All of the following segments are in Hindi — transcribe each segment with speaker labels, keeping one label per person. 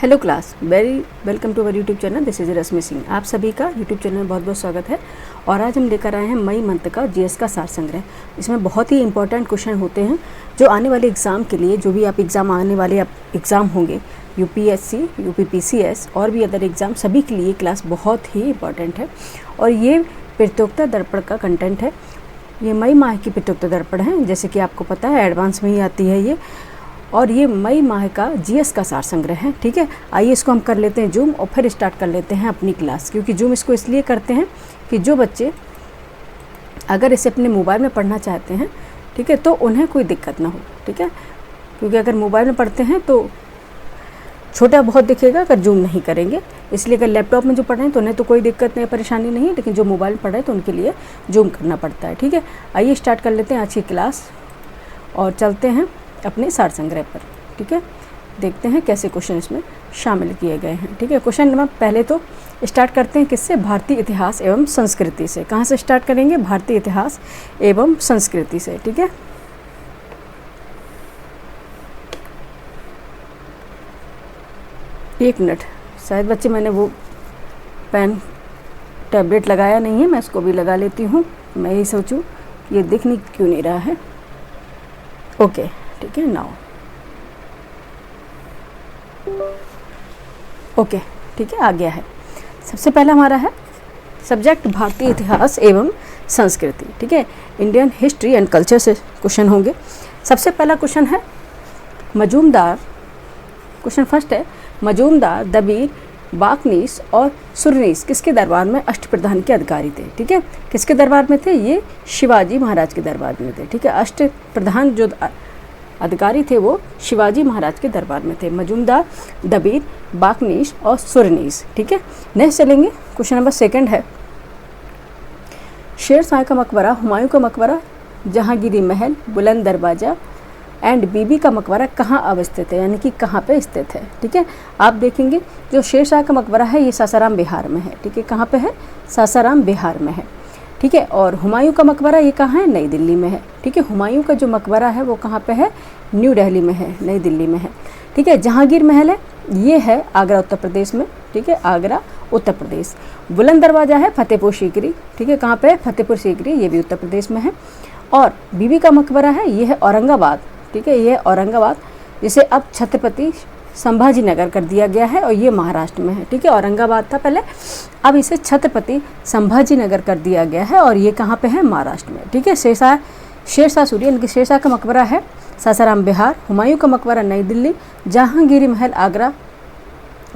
Speaker 1: Hello class, very welcome to our YouTube channel. This is Rashmi Singh. आप सभी का यूट्यूब चैनल में बहुत बहुत स्वागत है। और आज हम लेकर आए हैं मई मंथ का जीएस का सार संग्रह। इसमें बहुत ही इंपॉर्टेंट क्वेश्चन होते हैं जो आने वाले एग्ज़ाम के लिए, जो भी आप एग्ज़ाम आने वाले एग्ज़ाम होंगे, यूपीएससी, यूपीपीसीएस और भी अदर एग्ज़ाम, सभी के लिए क्लास बहुत ही इंपॉर्टेंट है। और ये प्रतियोगिता दर्पण का कंटेंट है। ये मई माह की प्रतियोगिता दर्पण है, जैसे कि आपको पता है एडवांस में ही आती है ये। और ये मई माह का जीएस का सार संग्रह है। ठीक है, आइए इसको हम कर लेते हैं जूम और फिर स्टार्ट कर लेते हैं अपनी क्लास। क्योंकि जूम इसको इसलिए करते हैं कि जो बच्चे अगर इसे अपने मोबाइल में पढ़ना चाहते हैं, ठीक है, तो उन्हें कोई दिक्कत ना हो। ठीक है, क्योंकि अगर मोबाइल में पढ़ते हैं तो छोटा बहुत दिखेगा अगर जूम नहीं करेंगे। इसलिए अगर लैपटॉप में जो पढ़ रहे हैं तो उन्हें तो कोई दिक्कत नहीं, परेशानी नहीं है, लेकिन जो मोबाइल में पढ़ रहे हैं तो उनके लिए जूम करना पड़ता है। ठीक है, आइए स्टार्ट कर लेते हैं आज की क्लास और चलते हैं अपने सार संग्रह पर। ठीक है, देखते हैं कैसे क्वेश्चन इसमें शामिल किए गए हैं। ठीक है, क्वेश्चन नंबर पहले तो स्टार्ट करते हैं किससे? भारतीय इतिहास एवं संस्कृति से। कहाँ से स्टार्ट करेंगे? भारतीय इतिहास एवं संस्कृति से। ठीक है, एक मिनट, शायद बच्चे मैंने वो पेन टैबलेट लगाया नहीं है, मैं इसको भी लगा लेती हूँ। मैं यही सोचूं ये दिख नहीं क्यों नहीं रहा है। ओके, ठीक है, नाउ ओके, ठीक है, आ गया है। सबसे पहला हमारा है सब्जेक्ट भारतीय इतिहास एवं संस्कृति। ठीक है, इंडियन हिस्ट्री एंड कल्चर से क्वेश्चन होंगे। सबसे पहला क्वेश्चन है मजूमदार। क्वेश्चन फर्स्ट है मजूमदार, दबीर, बाकनीस और सुरनीस किसके दरबार में अष्टप्रधान के अधिकारी थे? ठीक है, किसके दरबार में थे? ये शिवाजी महाराज के दरबार में थे। ठीक है, अष्टप्रधान जो अधिकारी थे वो शिवाजी महाराज के दरबार में थे। मजूमदार, दबीर, बाकनीस और सुरनीस। ठीक है, नेक्स्ट चलेंगे। क्वेश्चन नंबर सेकंड है शेर शाह का मकबरा, हुमायूं का मकबरा, जहांगीरी महल, बुलंद दरवाजा एंड बीबी का मकबरा कहाँ अवस्थित है, यानी कि कहाँ पे स्थित है? ठीक है, आप देखेंगे जो शेर शाह का मकबरा है ये सासाराम बिहार में है। ठीक है, कहाँ पे है? सासाराम बिहार में है। ठीक है, और हुमायूं का मकबरा ये कहाँ है? नई दिल्ली में है। ठीक है, हुमायूं का जो मकबरा है वो कहाँ पे है? न्यू दिल्ली में है, नई दिल्ली में है। ठीक है, जहांगीर महल है ये है आगरा उत्तर प्रदेश में। ठीक है, आगरा उत्तर प्रदेश। बुलंद दरवाजा है फतेहपुर सीकरी। ठीक है, कहाँ पे है? फतेहपुर सीकरी, ये भी उत्तर प्रदेश में है। और बीबी का मकबरा है ये है औरंगाबाद। ठीक है, ये है औरंगाबाद, जिसे अब छत्रपति संभाजी नगर कर दिया गया है और ये महाराष्ट्र में है। ठीक है, औरंगाबाद था पहले, अब इसे छत्रपति संभाजी नगर कर दिया गया है और ये कहाँ पे है? महाराष्ट्र में। ठीक है, शेरशाह सूरी यानी कि शेरशाह का मकबरा है सासाराम बिहार, हुमायूं का मकबरा नई दिल्ली, जहांगीरी महल आगरा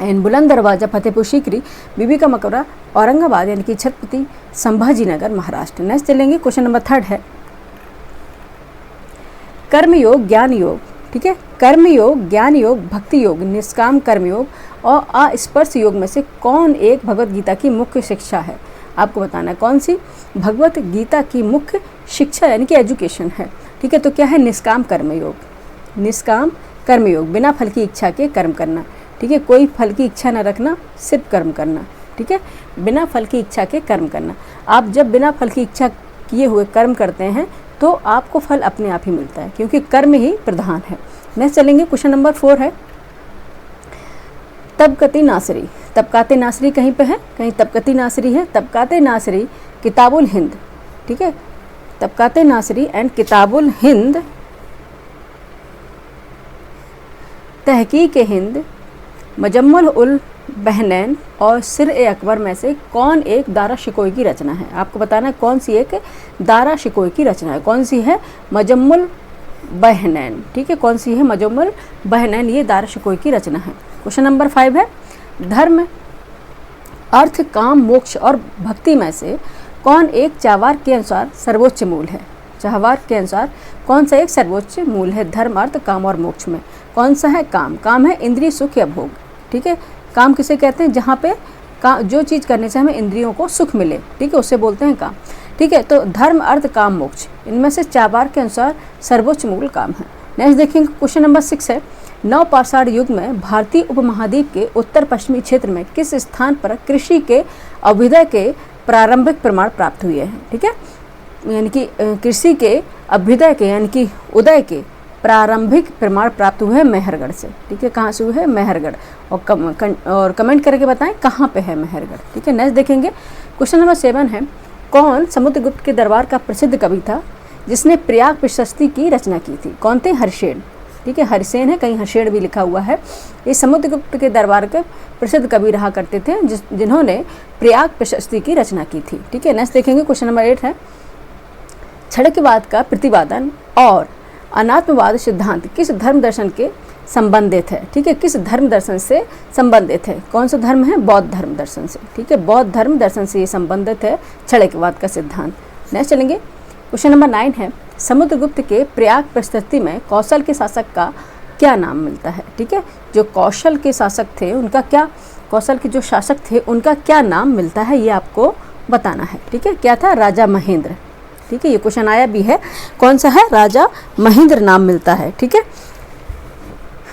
Speaker 1: एंड बुलंद दरवाजा फतेहपुर सीकरी, बीबी का मकबरा औरंगाबाद यानी कि छत्रपति संभाजी नगर महाराष्ट्र। नेक्स्ट चलेंगे। क्वेश्चन नंबर थर्ड है कर्मयोग, ज्ञान योग। ठीक है, कर्मयोग, ज्ञान योग, भक्ति योग, निष्काम कर्मयोग और अस्पर्श योग में से कौन एक भगवत गीता की मुख्य शिक्षा है? आपको बताना है कौन सी भगवत गीता की मुख्य शिक्षा यानी कि एजुकेशन है। ठीक है, तो क्या है? निष्काम कर्मयोग। निष्काम कर्मयोग, बिना फल की इच्छा के कर्म करना। ठीक है, कोई फल की इच्छा न रखना, सिर्फ कर्म करना। ठीक है, बिना फल की इच्छा के कर्म करना। आप जब बिना फल की इच्छा किए हुए कर्म करते हैं तो आपको फल अपने आप ही मिलता है, क्योंकि कर्म ही प्रधान है। नेक्स्ट चलेंगे। क्वेश्चन नंबर 4 है तबकती नासरी। तबकाते नासरी कहीं पे है? कहीं तबकती नासरी है। तबकाते नासरी किताबुल हिंद। ठीक है, तबकाते नासरी एंड किताबुल हिंद, तहकीक हिंद, मजम्मुल उल बहनैन और सिर ए अकबर में से कौन एक दारा शिकोई की रचना है? आपको बताना है कौन सी एक दारा शिकोई की रचना है। कौन सी है? मजम्मुल बहनैन। ठीक है, कौन सी है? मजम्मुल बहनैन, ये दारा शिकोई की रचना है। क्वेश्चन नंबर 5 है धर्म, अर्थ, काम, मोक्ष और भक्ति में से कौन एक चाहवार के अनुसार सर्वोच्च मूल है? चाहवार के अनुसार कौन सा एक सर्वोच्च मूल है? धर्म, अर्थ, काम और मोक्ष में कौन सा है? काम। काम है इंद्रिय सुख या भोग। ठीक है, काम किसे कहते हैं? जहाँ पे जो चीज़ करने से हमें इंद्रियों को सुख मिले, ठीक है, उससे बोलते हैं काम। ठीक है, तो धर्म, अर्थ, काम, मोक्ष, इनमें से चाहवार के अनुसार सर्वोच्च मूल काम है। नेक्स्ट देखेंगे। क्वेश्चन नंबर 6 है नवपाषाण युग में भारतीय उपमहाद्वीप के उत्तर पश्चिमी क्षेत्र में किस स्थान पर कृषि के अभ्युदय के प्रारंभिक प्रमाण प्राप्त हुए हैं? ठीक है, यानी कि कृषि के अभ्युदय के यानी कि उदय के प्रारंभिक प्रमाण प्राप्त हुए हैं मेहरगढ़ से। ठीक है, कहाँ से हुए हैं? मेहरगढ़। और कमेंट करके बताएं कहाँ पे है मेहरगढ़। ठीक है, नेक्स्ट देखेंगे क्वेश्चन नंबर 7 है, कौन समुद्रगुप्त के दरबार का प्रसिद्ध कवि था जिसने प्रयाग प्रशस्ति की रचना की थी? कौन थे? हर्षेन। ठीक है, हर्षेन है, कहीं हर्षेन भी लिखा हुआ है। ये समुद्रगुप्त के दरबार के प्रसिद्ध कवि रहा करते थे जिन्होंने प्रयाग प्रशस्ति की रचना की थी। ठीक है, नेक्स्ट देखेंगे क्वेश्चन नंबर 8 है, क्षणिकवाद का प्रतिपादन और अनात्मवाद सिद्धांत किस धर्म दर्शन के संबंधित है? ठीक है, किस धर्म दर्शन से संबंधित है? कौन सा धर्म है? बौद्ध धर्म दर्शन से। ठीक है, बौद्ध धर्म दर्शन से ये संबंधित है क्षणिकवाद का सिद्धांत। नेक्स्ट चलेंगे क्वेश्चन नंबर 9 है, समुद्रगुप्त के प्रयाग प्रशस्ति में कौशल के शासक का क्या नाम मिलता है? ठीक है, जो कौशल के शासक थे उनका क्या, कौशल के जो शासक थे उनका क्या नाम मिलता है, ये आपको बताना है। ठीक है, क्या था? राजा महेंद्र। ठीक है, ये क्वेश्चन आया भी है, कौन सा है? राजा महेंद्र नाम मिलता है। ठीक है,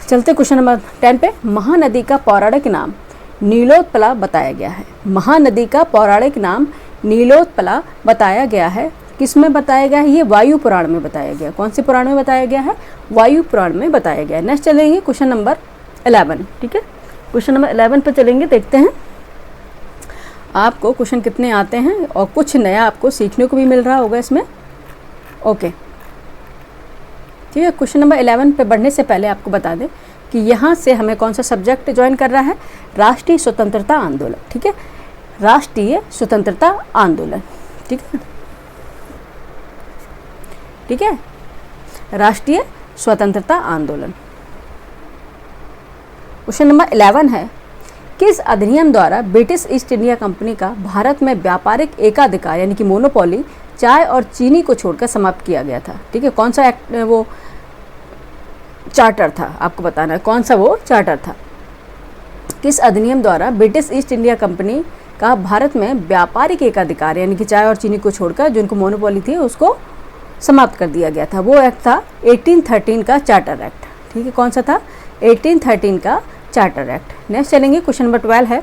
Speaker 1: चलते क्वेश्चन नंबर 10 पे, महानदी का पौराणिक नाम नीलोत्पला बताया गया है। महानदी का पौराणिक नाम नीलोत्पला बताया गया है, किस में बताया गया है? ये वायु पुराण में बताया गया। कौन से पुराण में बताया गया है? वायु पुराण में बताया गया है। नेक्स्ट चलेंगे क्वेश्चन नंबर 11। ठीक है, क्वेश्चन नंबर 11 पे चलेंगे, देखते हैं आपको क्वेश्चन कितने आते हैं और कुछ नया आपको सीखने को भी मिल रहा होगा इसमें। ओके, ठीक है, क्वेश्चन नंबर 11 पे बढ़ने से पहले आपको बता दें कि यहाँ से हमें कौन सा सब्जेक्ट ज्वाइन कर रहा है? राष्ट्रीय स्वतंत्रता आंदोलन। ठीक है, राष्ट्रीय स्वतंत्रता आंदोलन। ठीक है, ठीक है, राष्ट्रीय स्वतंत्रता आंदोलन। क्वेश्चन नंबर 11 है, किस अधिनियम द्वारा ब्रिटिश ईस्ट इंडिया कंपनी का भारत में व्यापारिक एकाधिकार यानी कि मोनोपोली चाय और चीनी को छोड़कर समाप्त किया गया था? ठीक है, कौन सा एक्ट, वो चार्टर था, आपको बताना है कौन सा वो चार्टर था। किस अधिनियम द्वारा ब्रिटिश ईस्ट इंडिया कंपनी का भारत में व्यापारिक एकाधिकार यानी कि चाय और चीनी को छोड़कर जो उनको मोनोपोली थी उसको समाप्त कर दिया गया था? वो एक्ट था 1813 का चार्टर एक्ट। ठीक है, कौन सा था? 1813 का चार्टर एक्ट। नेक्स्ट चलेंगे क्वेश्चन नंबर 12 है,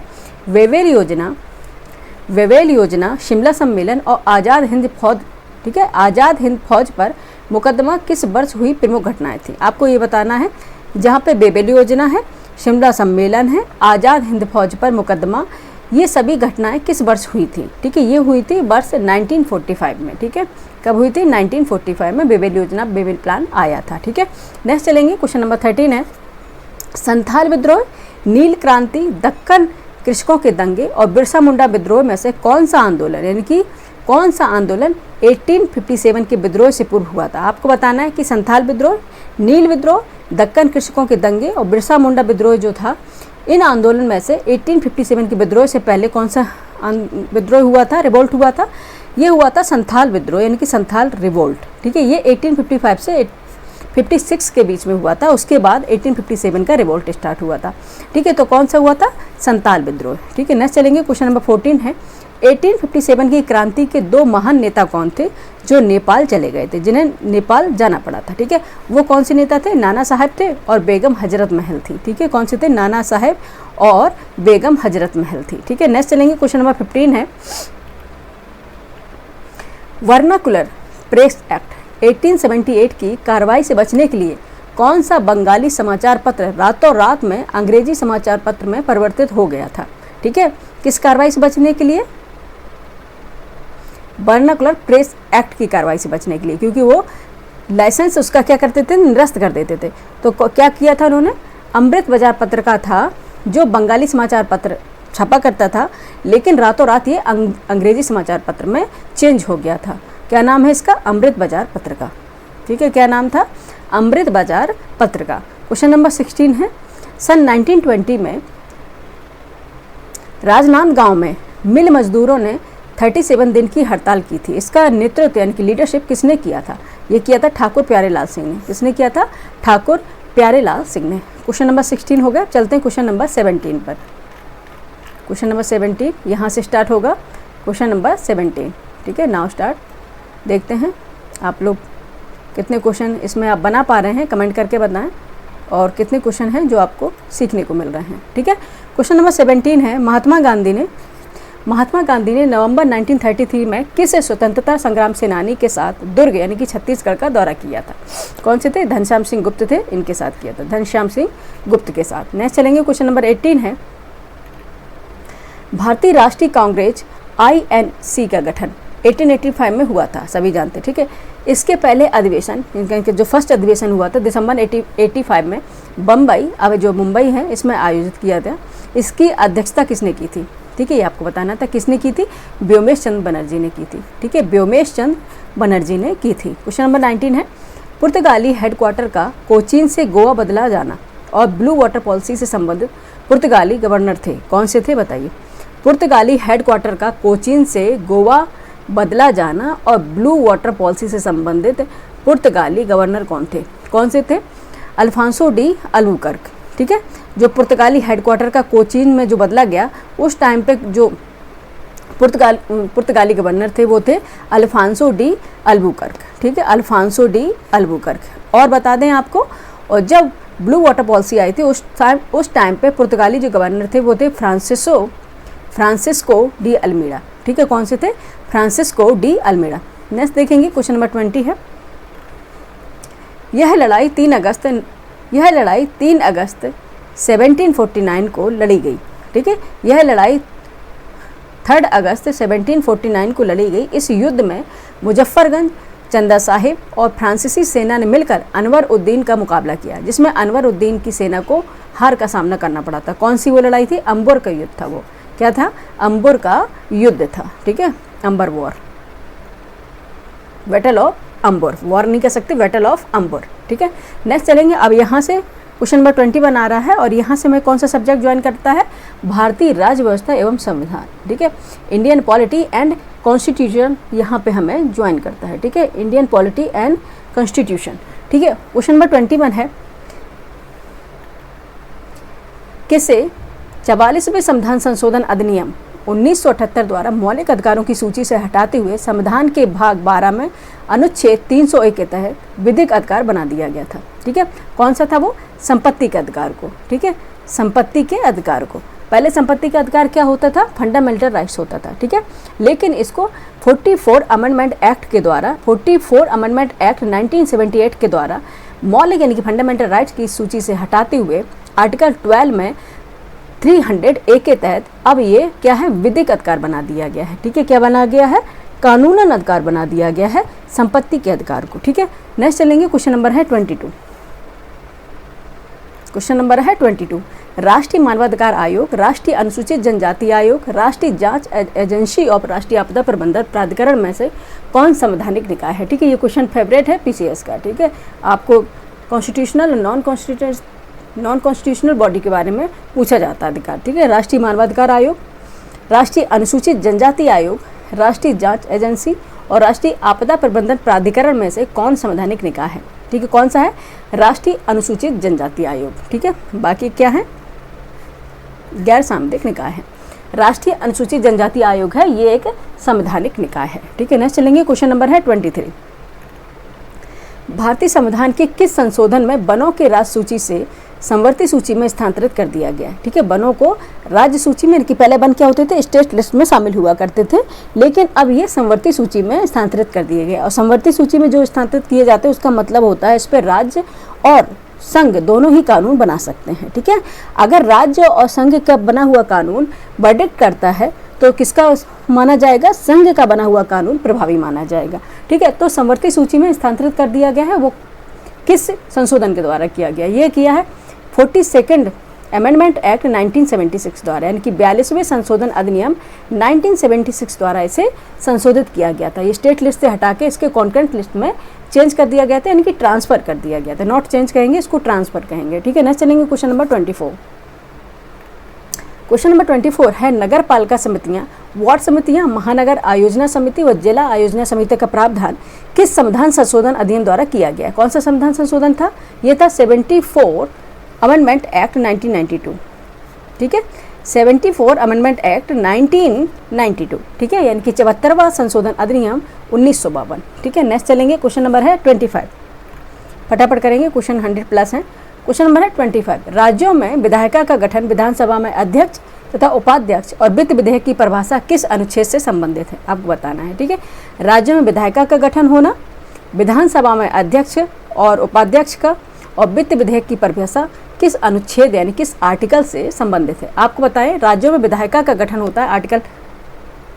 Speaker 1: वेवेल योजना, शिमला सम्मेलन और आज़ाद हिंद फौज। ठीक है, आज़ाद हिंद फौज पर मुकदमा किस वर्ष हुई प्रमुख घटनाएं थी? आपको ये बताना है। जहाँ पे वेवेल योजना है, शिमला सम्मेलन है, आज़ाद हिंद फौज पर मुकदमा, ये सभी घटनाएं किस वर्ष हुई थी? ठीक है, ये हुई थी वर्ष 1945 में। ठीक है, कब हुई थी? 1945 में वेवेल योजना, वेवेल प्लान आया था। ठीक है, नेक्स्ट चलेंगे क्वेश्चन नंबर 13 है, संथाल विद्रोह, नील क्रांति, दक्कन कृषकों के दंगे और बिरसा मुंडा विद्रोह में से कौन सा आंदोलन यानी कि कौन सा आंदोलन 1857 के विद्रोह से पूर्व हुआ था? आपको बताना है कि संथाल विद्रोह, नील विद्रोह, दक्कन कृषकों के दंगे और बिरसा मुंडा विद्रोह जो था, इन आंदोलन में से 1857 के विद्रोह से पहले कौन सा विद्रोह हुआ था, रिवोल्ट हुआ था? ये हुआ था संथाल विद्रोह यानी कि संथाल रिवोल्ट। ठीक है, ये 1855 से 56 के बीच में हुआ था, उसके बाद 1857 का रिवोल्ट स्टार्ट हुआ था। ठीक है, तो कौन सा हुआ था? संथाल विद्रोह। ठीक है, नेक्स्ट चलेंगे क्वेश्चन नंबर 14 है, 1857 की क्रांति के दो महान नेता कौन थे जो नेपाल चले गए थे, जिन्हें नेपाल जाना पड़ा था? ठीक है, वो कौन से नेता थे? नाना साहेब थे और बेगम हजरत महल थी। ठीक है, कौन से थे? नाना साहेब और बेगम हजरत महल थी। ठीक है, नेक्स्ट चलेंगे क्वेश्चन नंबर 15 है, वर्नाकुलर प्रेस एक्ट 1878 की कार्रवाई से बचने के लिए कौन सा बंगाली समाचार पत्र रातों रात में अंग्रेजी समाचार पत्र में परिवर्तित हो गया था? ठीक है, किस कार्रवाई से बचने के लिए? वर्नाकुलर प्रेस एक्ट की कार्रवाई से बचने के लिए, क्योंकि वो लाइसेंस उसका क्या करते थे? निरस्त कर देते थे। तो क्या किया था उन्होंने? अमृत बाजार पत्र का था जो बंगाली समाचार पत्र छपा करता था, लेकिन रातों रात ये अंग्रेजी समाचार पत्र में चेंज हो गया था। क्या नाम है इसका? अमृत बाजार पत्र का। ठीक है, क्या नाम था? अमृत बाजार पत्र का। क्वेश्चन नंबर 16 है, सन 1920 में राजनांदगांव में मिल मजदूरों ने 37 दिन की हड़ताल की थी। इसका नेतृत्व यानी कि लीडरशिप किसने किया था? ये किया था ठाकुर प्यारेलाल सिंह ने। किसने किया था? ठाकुर प्यारेलाल सिंह ने। क्वेश्चन नंबर 16 हो गया। चलते हैं क्वेश्चन नंबर 17 पर। क्वेश्चन नंबर 17 यहाँ से स्टार्ट होगा। Question number 17। ठीक है, नाउ स्टार्ट। देखते हैं आप लोग कितने क्वेश्चन इसमें आप बना पा रहे हैं, कमेंट करके बताएं, और कितने क्वेश्चन हैं जो आपको सीखने को मिल रहे हैं। ठीक है, क्वेश्चन नंबर 17 है, महात्मा गांधी ने महात्मा गांधी ने नवंबर 1933 में किस स्वतंत्रता संग्राम सेनानी के साथ दुर्ग यानी कि छत्तीसगढ़ का दौरा किया था? कौन से थे? घनश्याम सिंह गुप्त थे, इनके साथ किया था, घनश्याम सिंह गुप्त के साथ। नेक्स्ट चलेंगे, क्वेश्चन नंबर 18 है, भारतीय राष्ट्रीय कांग्रेस INC का गठन 1885 में हुआ था, सभी जानते, ठीक है। इसके पहले अधिवेशन, इनका जो फर्स्ट अधिवेशन हुआ था दिसंबर 1885 में बम्बई, अब जो मुंबई है, इसमें आयोजित किया था। इसकी अध्यक्षता किसने की थी? ठीक है, ये आपको बताना था किसने की थी। व्योमेश चंद्र बनर्जी ने की थी, ठीक है, व्योमेश चंद्र बनर्जी ने की थी। क्वेश्चन नंबर 19 है, पुर्तगाली हेडक्वार्टर का कोचीन से गोवा बदला जाना और ब्लू वाटर पॉलिसी से संबंधित पुर्तगाली गवर्नर थे, कौन से थे बताइए। पुर्तगाली हेडक्वार्टर का कोचीन से गोवा बदला जाना और ब्लू वाटर पॉलिसी से संबंधित पुर्तगाली गवर्नर कौन से थे? अल्फांसो डी अल्बुकर्क, ठीक है। जो पुर्तगाली हेडक्वार्टर का कोचीन में जो बदला गया, उस टाइम पे जो पुर्तगाली गवर्नर थे वो थे अल्फांसो डी अल्बुकर्क, ठीक है, अल्फांसो डी अल्बुकर्क। और बता दें आपको, और जब ब्लू वाटर पॉलिसी आई थी उस टाइम पे पुर्तगाली जो गवर्नर थे वो थे फ्रांसिस्को डी अल्मीडा, ठीक है, कौन से थे? Francisco de Almeida. नेक्स्ट देखेंगे, क्वेश्चन नंबर 20 है, यह लड़ाई 3 अगस्त 1749 को लड़ी गई, ठीक है। यह लड़ाई 3 अगस्त 1749 को लड़ी गई। इस युद्ध में मुजफ्फरगंज, चंदा साहिब और फ्रांसीसी सेना ने मिलकर अनवर उद्दीन का मुकाबला किया, जिसमें अनवर उद्दीन की सेना को हार का सामना करना पड़ा था। कौन सी वो लड़ाई थी? अंबर का युद्ध था वो। क्या था? अंबर का युद्ध था, ठीक है, Amber war, battle of Amber, war नहीं कह सकते, बैटल ऑफ अंबर, ठीक है। नेक्स्ट चलेंगे, अब यहाँ से क्वेश्चन नंबर 21 आ रहा है और यहाँ से मैं कौन सा सब्जेक्ट ज्वाइन करता है? भारतीय राज्य व्यवस्था एवं संविधान, ठीक है, इंडियन पॉलिटी एंड कॉन्स्टिट्यूशन यहाँ पे हमें ज्वाइन करता है, ठीक है, इंडियन पॉलिटी एंड कॉन्स्टिट्यूशन, ठीक है। क्वेश्चन नंबर 21 है, किसे 44वें संविधान संशोधन अधिनियम 1978 द्वारा मौलिक अधिकारों की सूची से हटाते हुए संविधान के भाग 12 में अनुच्छेद 301 के तहत विधिक अधिकार बना दिया गया था, ठीक है। कौन सा था वो? संपत्ति के अधिकार को, ठीक है, संपत्ति के अधिकार को। पहले संपत्ति का अधिकार क्या होता था? फंडामेंटल राइट्स होता था, ठीक है, लेकिन इसको 44 अमेंडमेंट एक्ट के द्वारा, 44 अमेंडमेंट एक्ट 1978 के द्वारा मौलिक यानी कि फंडामेंटल राइट्स की सूची से हटाते हुए आर्टिकल 12 में 300A के तहत अब ये क्या है? विधिक अधिकार बना दिया गया है, ठीक है। क्या बना गया है? कानूनन अधिकार बना दिया गया है संपत्ति के अधिकार को, ठीक है। नेक्स्ट चलेंगे, क्वेश्चन नंबर है 22। क्वेश्चन नंबर है 22, राष्ट्रीय मानवाधिकार आयोग, राष्ट्रीय अनुसूचित जनजाति आयोग, राष्ट्रीय जांच एजेंसी और राष्ट्रीय आपदा प्रबंधन प्राधिकरण में से कौन संवैधानिक निकाय है? ठीक है, ये क्वेश्चन फेवरेट है PCS का, ठीक है। आपको कॉन्स्टिट्यूशनल और नॉन कॉन्स्टिट्यूशनल बॉडी के बारे में पूछा जाता है अधिकार, ठीक है। राष्ट्रीय मानवाधिकार आयोग, राष्ट्रीय अनुसूचित जनजाति आयोग, राष्ट्रीय जांच एजेंसी और राष्ट्रीय आपदा प्रबंधन प्राधिकरण में से कौन संवैधानिक निकाय है? ठीक है, कौन सा है? राष्ट्रीय अनुसूचित जनजाति आयोग, ठीक है। बाकी क्या है? गैर सांविधिक निकाय है। राष्ट्रीय अनुसूचित जनजाति आयोग है, ये एक संवैधानिक निकाय है, ठीक है। नेक्स्ट चलेंगे, क्वेश्चन नंबर है 23, भारतीय संविधान के किस संशोधन में वनों के राज्य सूची से संवर्ती सूची में स्थानांतरित कर दिया गया? ठीक है, वनों को राज्य सूची में, कि पहले वन क्या होते थे? स्टेट लिस्ट में शामिल हुआ करते थे, लेकिन अब ये संवर्ती सूची में स्थानांतरित कर दिए गए। और संवर्ती सूची में जो स्थानांतरित किए जाते हैं उसका मतलब होता है इस पर राज्य और संघ दोनों ही कानून बना सकते हैं, ठीक है। अगर राज्य और संघ का बना हुआ कानून वर्डिक्ट करता है तो किसका माना जाएगा? संघ का बना हुआ कानून प्रभावी माना जाएगा, ठीक है। तो संवर्ती सूची में स्थानांतरित कर दिया गया है, वो किस संशोधन के द्वारा किया गया? ये किया है 42nd अमेंडमेंट एक्ट 1976 द्वारा, यानी कि 42वें संशोधन अधिनियम 1976 द्वारा इसे संशोधित किया गया था। ये स्टेट लिस्ट से हटा के इसके कॉन्करेंट लिस्ट में चेंज कर दिया गया था, यानी कि ट्रांसफर कर दिया गया था। नॉट चेंज कहेंगे, इसको ट्रांसफर कहेंगे, ठीक है। नेक्स्ट चलेंगे क्वेश्चन नंबर 24। क्वेश्चन नंबर 24 है, नगर पालिका समितियां, वार्ड समितियां, महानगर आयोजना समिति व जिला आयोजना समिति का प्रावधान किस संविधान संशोधन अधिनियम द्वारा किया गया? कौन सा संविधान संशोधन था? ये था 74 अमेंडमेंट एक्ट 1992, ठीक है। 74 अमेंडमेंट एक्ट 1992, ठीक है, यानी कि 74वां संशोधन अधिनियम 1952, ठीक है। नेक्स्ट चलेंगे, क्वेश्चन नंबर है 25, फटाफट करेंगे, क्वेश्चन 100+ हैं। क्वेश्चन नंबर है 25, राज्यों में विधायिका का गठन विधानसभा में अध्यक्ष तथा उपाध्यक्ष और वित्त विधेयक की परिभाषा किस अनुच्छेद से संबंधित है, आपको बताना है। ठीक है, राज्यों में विधायिका का गठन होना, विधानसभा में अध्यक्ष और उपाध्यक्ष का और वित्त विधेयक की परिभाषा किस अनुच्छेद यानी किस आर्टिकल से संबंधित है, आपको बताएं। राज्यों में विधायिका का गठन होता है आर्टिकल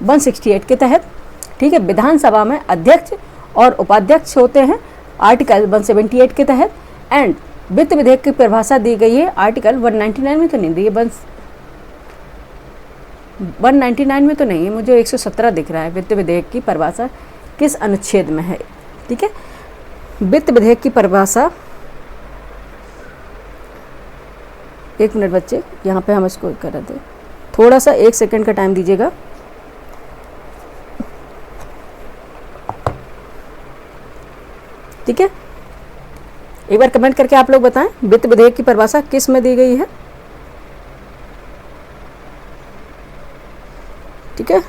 Speaker 1: 168 के तहत। ठीक है, विधानसभा में अध्यक्ष और उपाध्यक्ष होते हैं आर्टिकल 178 के तहत। एंड वित्त विधेयक की परिभाषा दी गई है आर्टिकल 199 में तो नहीं दी है, 199 में तो नहीं है, मुझे 117 दिख रहा है। वित्त विधेयक की परिभाषा किस अनुच्छेद में है। ठीक है, वित्त विधेयक की परिभाषा, एक मिनट बच्चे, यहाँ पे हम इसको कर रहे थे, थोड़ा सा 1 सेकंड का टाइम दीजिएगा। ठीक है, एक बार कमेंट करके आप लोग बताएं वित्त विधेयक की परिभाषा किस में दी गई है। ठीक है,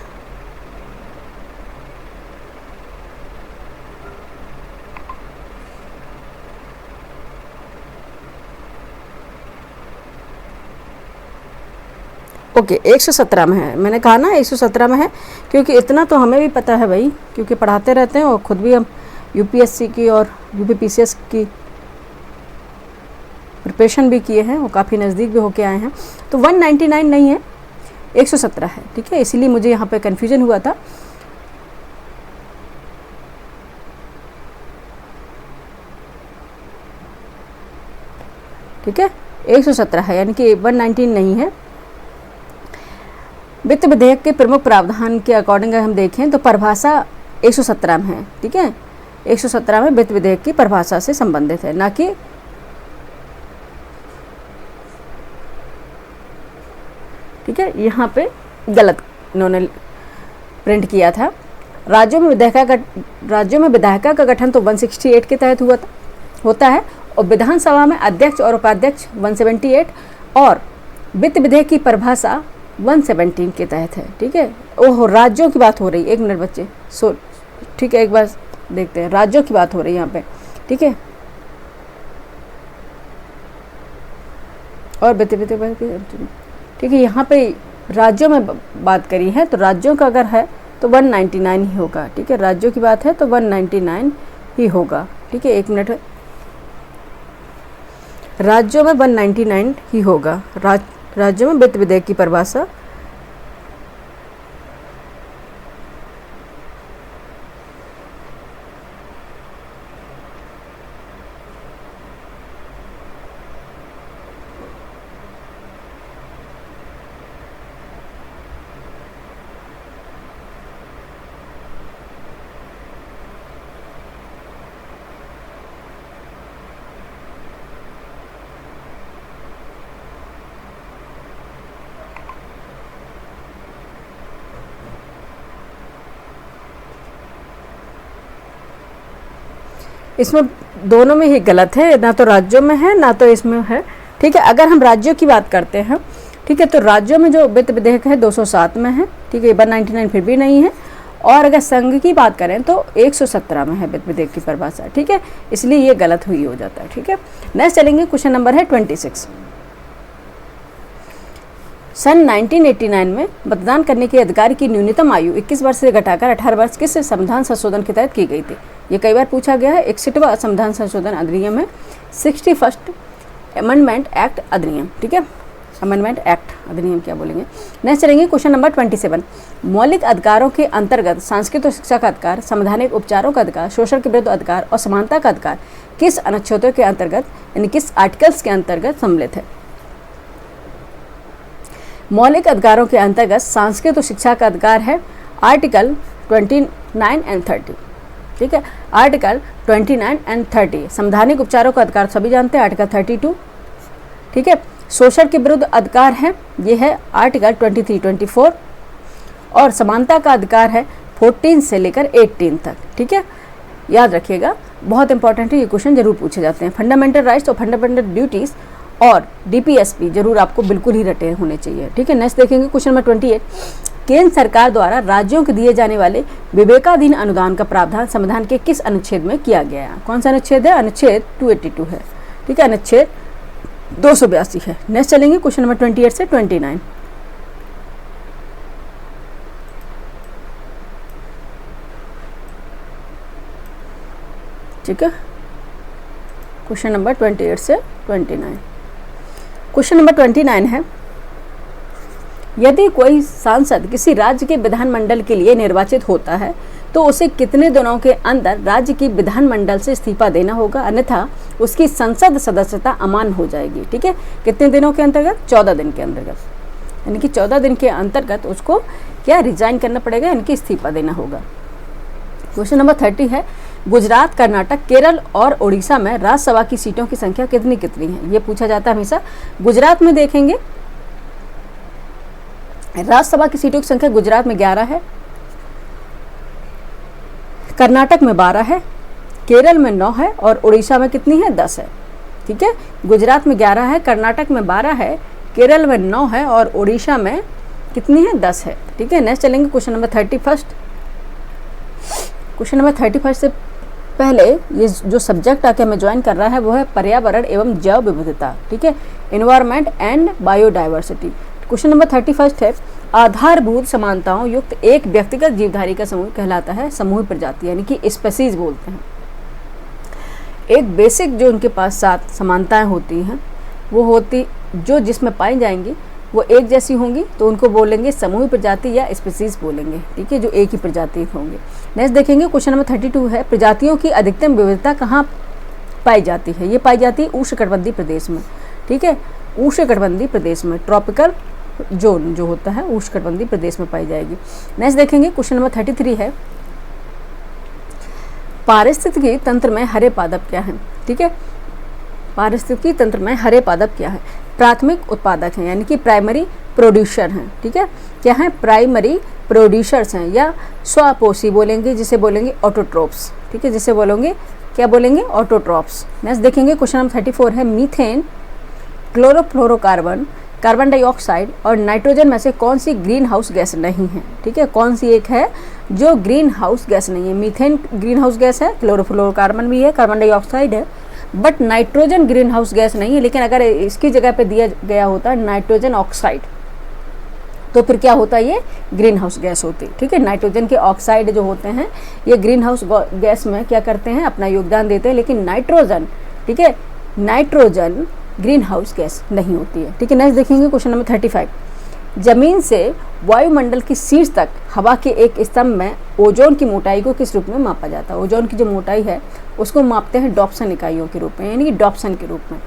Speaker 1: ओके 117 में है, मैंने कहा ना 117 में है, क्योंकि इतना तो हमें भी पता है भाई, क्योंकि पढ़ाते रहते हैं और खुद भी हम यूपीएससी की और यूपीपीसीएस की प्रिपरेशन भी किए हैं और काफ़ी नज़दीक भी होके आए हैं। तो 199 नहीं है, 117 है। ठीक है, इसीलिए मुझे यहाँ पे कन्फ्यूजन हुआ था। ठीक है, 117 है, यानी कि 119 नहीं है। वित्त विधेयक के प्रमुख प्रावधान के अकॉर्डिंग हम देखें तो परिभाषा 117 में है। ठीक है, 117 में वित्त विधेयक की परिभाषा से संबंधित है, ना कि ठीक है, यहाँ पे गलत इन्होंने प्रिंट किया था। राज्यों में विधायिका का गठन तो 168 के तहत होता है और विधानसभा में अध्यक्ष और उपाध्यक्ष 178 और वित्त विधेयक की परिभाषा 117 के तहत है। ठीक है, ओहो राज्यों की बात हो रही है, एक मिनट बच्चे, ठीक है, एक बार देखते हैं, राज्यों की बात हो रही है यहाँ पे। ठीक है, और ठीक है, यहाँ पे राज्यों में बात करी है, तो राज्यों का अगर है तो 199 ही होगा। ठीक है, राज्यों की बात है तो 199 ही होगा। ठीक है, एक मिनट, राज्यों में 199 ही होगा। राज्यों में वित्त विधेयक की परिभाषा इसमें दोनों में ही गलत है, ना तो राज्यों में है ना तो इसमें है। ठीक है, अगर हम राज्यों की बात करते हैं, ठीक है, तो राज्यों में जो वित्त विधेयक है 207 में है। ठीक है, 199 फिर भी नहीं है। और अगर संघ की बात करें तो 117 में है वित्त विधेयक की परिभाषा। ठीक है, इसलिए ये गलत हुई हो जाता है। ठीक है, नेक्स्ट चलेंगे, क्वेश्चन नंबर है 26। सन 1989 में मतदान करने के अधिकार की न्यूनतम आयु 21 वर्ष से घटाकर 18 वर्ष किस संविधान संशोधन के तहत की गई थी? ये कई बार पूछा गया है। 61वां संविधान संशोधन अधिनियम है, 61st अमेंडमेंट एक्ट अधिनियम। ठीक है, अमेंडमेंट एक्ट अधिनियम क्या बोलेंगे। नेक्स्ट चलेंगे, क्वेश्चन नंबर 27। मौलिक अधिकारों के अंतर्गत सांस्कृतिक और शिक्षा का अधिकार, संवैधानिक उपचारों का अधिकार, शोषण के विरुद्ध अधिकार और समानता का अधिकार किस अनुच्छेदों के अंतर्गत यानी किस आर्टिकल्स के अंतर्गत सम्मिलित है? मौलिक अधिकारों के अंतर्गत सांस्कृतिक और शिक्षा का अधिकार है आर्टिकल 29 एंड 30। ठीक है, आर्टिकल 29 एंड 30। संवैधानिक उपचारों का अधिकार सभी जानते हैं, आर्टिकल 32। ठीक है, शोषण के विरुद्ध अधिकार है, ये है आर्टिकल 23, 24। और समानता का अधिकार है 14 से लेकर 18 तक। ठीक है, याद रखिएगा, बहुत इंपॉर्टेंट है, ये क्वेश्चन जरूर पूछे जाते हैं। फंडामेंटल राइट्स और फंडामेंटल ड्यूटीज़ और डीपीएसपी जरूर आपको बिल्कुल ही रटे होने चाहिए। ठीक है, नेक्स्ट देखेंगे, क्वेश्चन नंबर 28। केंद्र सरकार द्वारा राज्यों को दिए जाने वाले विवेकाधीन अनुदान का प्रावधान संविधान के किस अनुच्छेद में किया गया है? कौन सा अनुच्छेद है? अनुच्छेद 282 है। ठीक है, अनुच्छेद 282 है। नेक्स्ट चलेंगे क्वेश्चन नंबर 28 से 29। ठीक है, क्वेश्चन नंबर 28 से 29। क्वेश्चन नंबर 29 है, यदि कोई सांसद किसी राज्य के विधानमंडल के लिए निर्वाचित होता है तो उसे कितने दिनों के अंदर राज्य की विधानमंडल से इस्तीफा देना होगा, अन्यथा उसकी संसद सदस्यता अमान्य हो जाएगी। ठीक है, कितने दिनों के अंतर्गत? 14 दिन के अंतर्गत, यानी कि 14 दिन के अंतर्गत उसको क्या रिजाइन करना पड़ेगा, यानी कि इस्तीफा देना होगा। क्वेश्चन नंबर 30 है, गुजरात, कर्नाटक, केरल और उड़ीसा में राज्यसभा की सीटों की संख्या कितनी कितनी है? ये पूछा जाता है हमेशा। गुजरात में देखेंगे राज्यसभा की सीटों की संख्या गुजरात में 11 है, कर्नाटक में 12 है, केरल में 9 है और उड़ीसा में कितनी है? 10 है। ठीक है, गुजरात में 11 है, कर्नाटक में 12 है, केरल में 9 है और उड़ीसा में कितनी है? 10 है। ठीक है, नेक्स्ट चलेंगे क्वेश्चन नंबर 31। क्वेश्चन नंबर 31 से पहले ये जो सब्जेक्ट आके हमें ज्वाइन कर रहा है वो है पर्यावरण एवं जैव विविधता। ठीक है, environment and biodiversity. Question number 31 है, आधारभूत समानताओं युक्त एक व्यक्तिगत जीवधारी का समूह कहलाता है समूह प्रजाति, यानी कि स्पेसीज बोलते हैं। एक बेसिक जो उनके पास 7 समानताएं होती हैं वो होती जो जिसमें पाई जाएंगी वो एक जैसी होंगी तो उनको बोलेंगे समूह प्रजाति या स्पेसीज बोलेंगे। ठीक है, जो एक ही प्रजाति होंगे। नेक्स्ट देखेंगे क्वेश्चन नंबर 32 है, प्रजातियों की अधिकतम विविधता कहाँ पाई जाती है? ये पाई जाती है उष्णकटिबंधीय प्रदेश में। ठीक है, उष्णकटिबंधीय प्रदेश में, ट्रॉपिकल जोन जो होता है उष्णकटिबंधीय प्रदेश में पाई जाएगी। नेक्स्ट देखेंगे क्वेश्चन नंबर 33 है, पारिस्थितिकी तंत्र में हरे पादप क्या है? ठीक है, पारिस्थितिकी तंत्र में हरे पादप क्या है? प्राथमिक उत्पादक हैं, यानी कि प्राइमरी प्रोड्यूसर हैं। ठीक है, क्या है? प्राइमरी प्रोड्यूसर्स हैं या स्वपोषी बोलेंगे, जिसे बोलेंगे ऑटोट्रोप्स। ठीक है, जिसे बोलेंगे क्या बोलेंगे? ऑटोट्रोप्स। नेक्स्ट देखेंगे क्वेश्चन नंबर 34 है, मीथेन, क्लोरोफ्लोरोकार्बन, कार्बन डाइऑक्साइड और नाइट्रोजन में से कौन सी ग्रीन हाउस गैस नहीं है? ठीक है, कौन सी एक है जो ग्रीन हाउस गैस नहीं है? मीथेन ग्रीन हाउस गैस है, क्लोरोफ्लोरोकार्बन भी है, कार्बन डाइऑक्साइड है, but nitrogen green house gas नहीं है। लेकिन अगर इसकी जगह पे दिया गया होता नाइट्रोजन ऑक्साइड तो फिर क्या होता है? ये ग्रीन हाउस गैस होती। ठीक है, नाइट्रोजन के ऑक्साइड जो होते हैं ये ग्रीन हाउस गैस में क्या करते हैं? अपना योगदान देते हैं, लेकिन नाइट्रोजन, ठीक है, नाइट्रोजन ग्रीन हाउस गैस नहीं होती है। ठीक है, नेक्स्ट देखेंगे क्वेश्चन नंबर 35, जमीन से वायुमंडल की शीर्ष तक हवा के एक स्तंभ में ओजोन की मोटाई को किस रूप में मापा जाता है? ओजोन की जो मोटाई है उसको मापते हैं डॉप्सन इकाइयों के रूप में, यानी कि डॉप्सन के रूप में।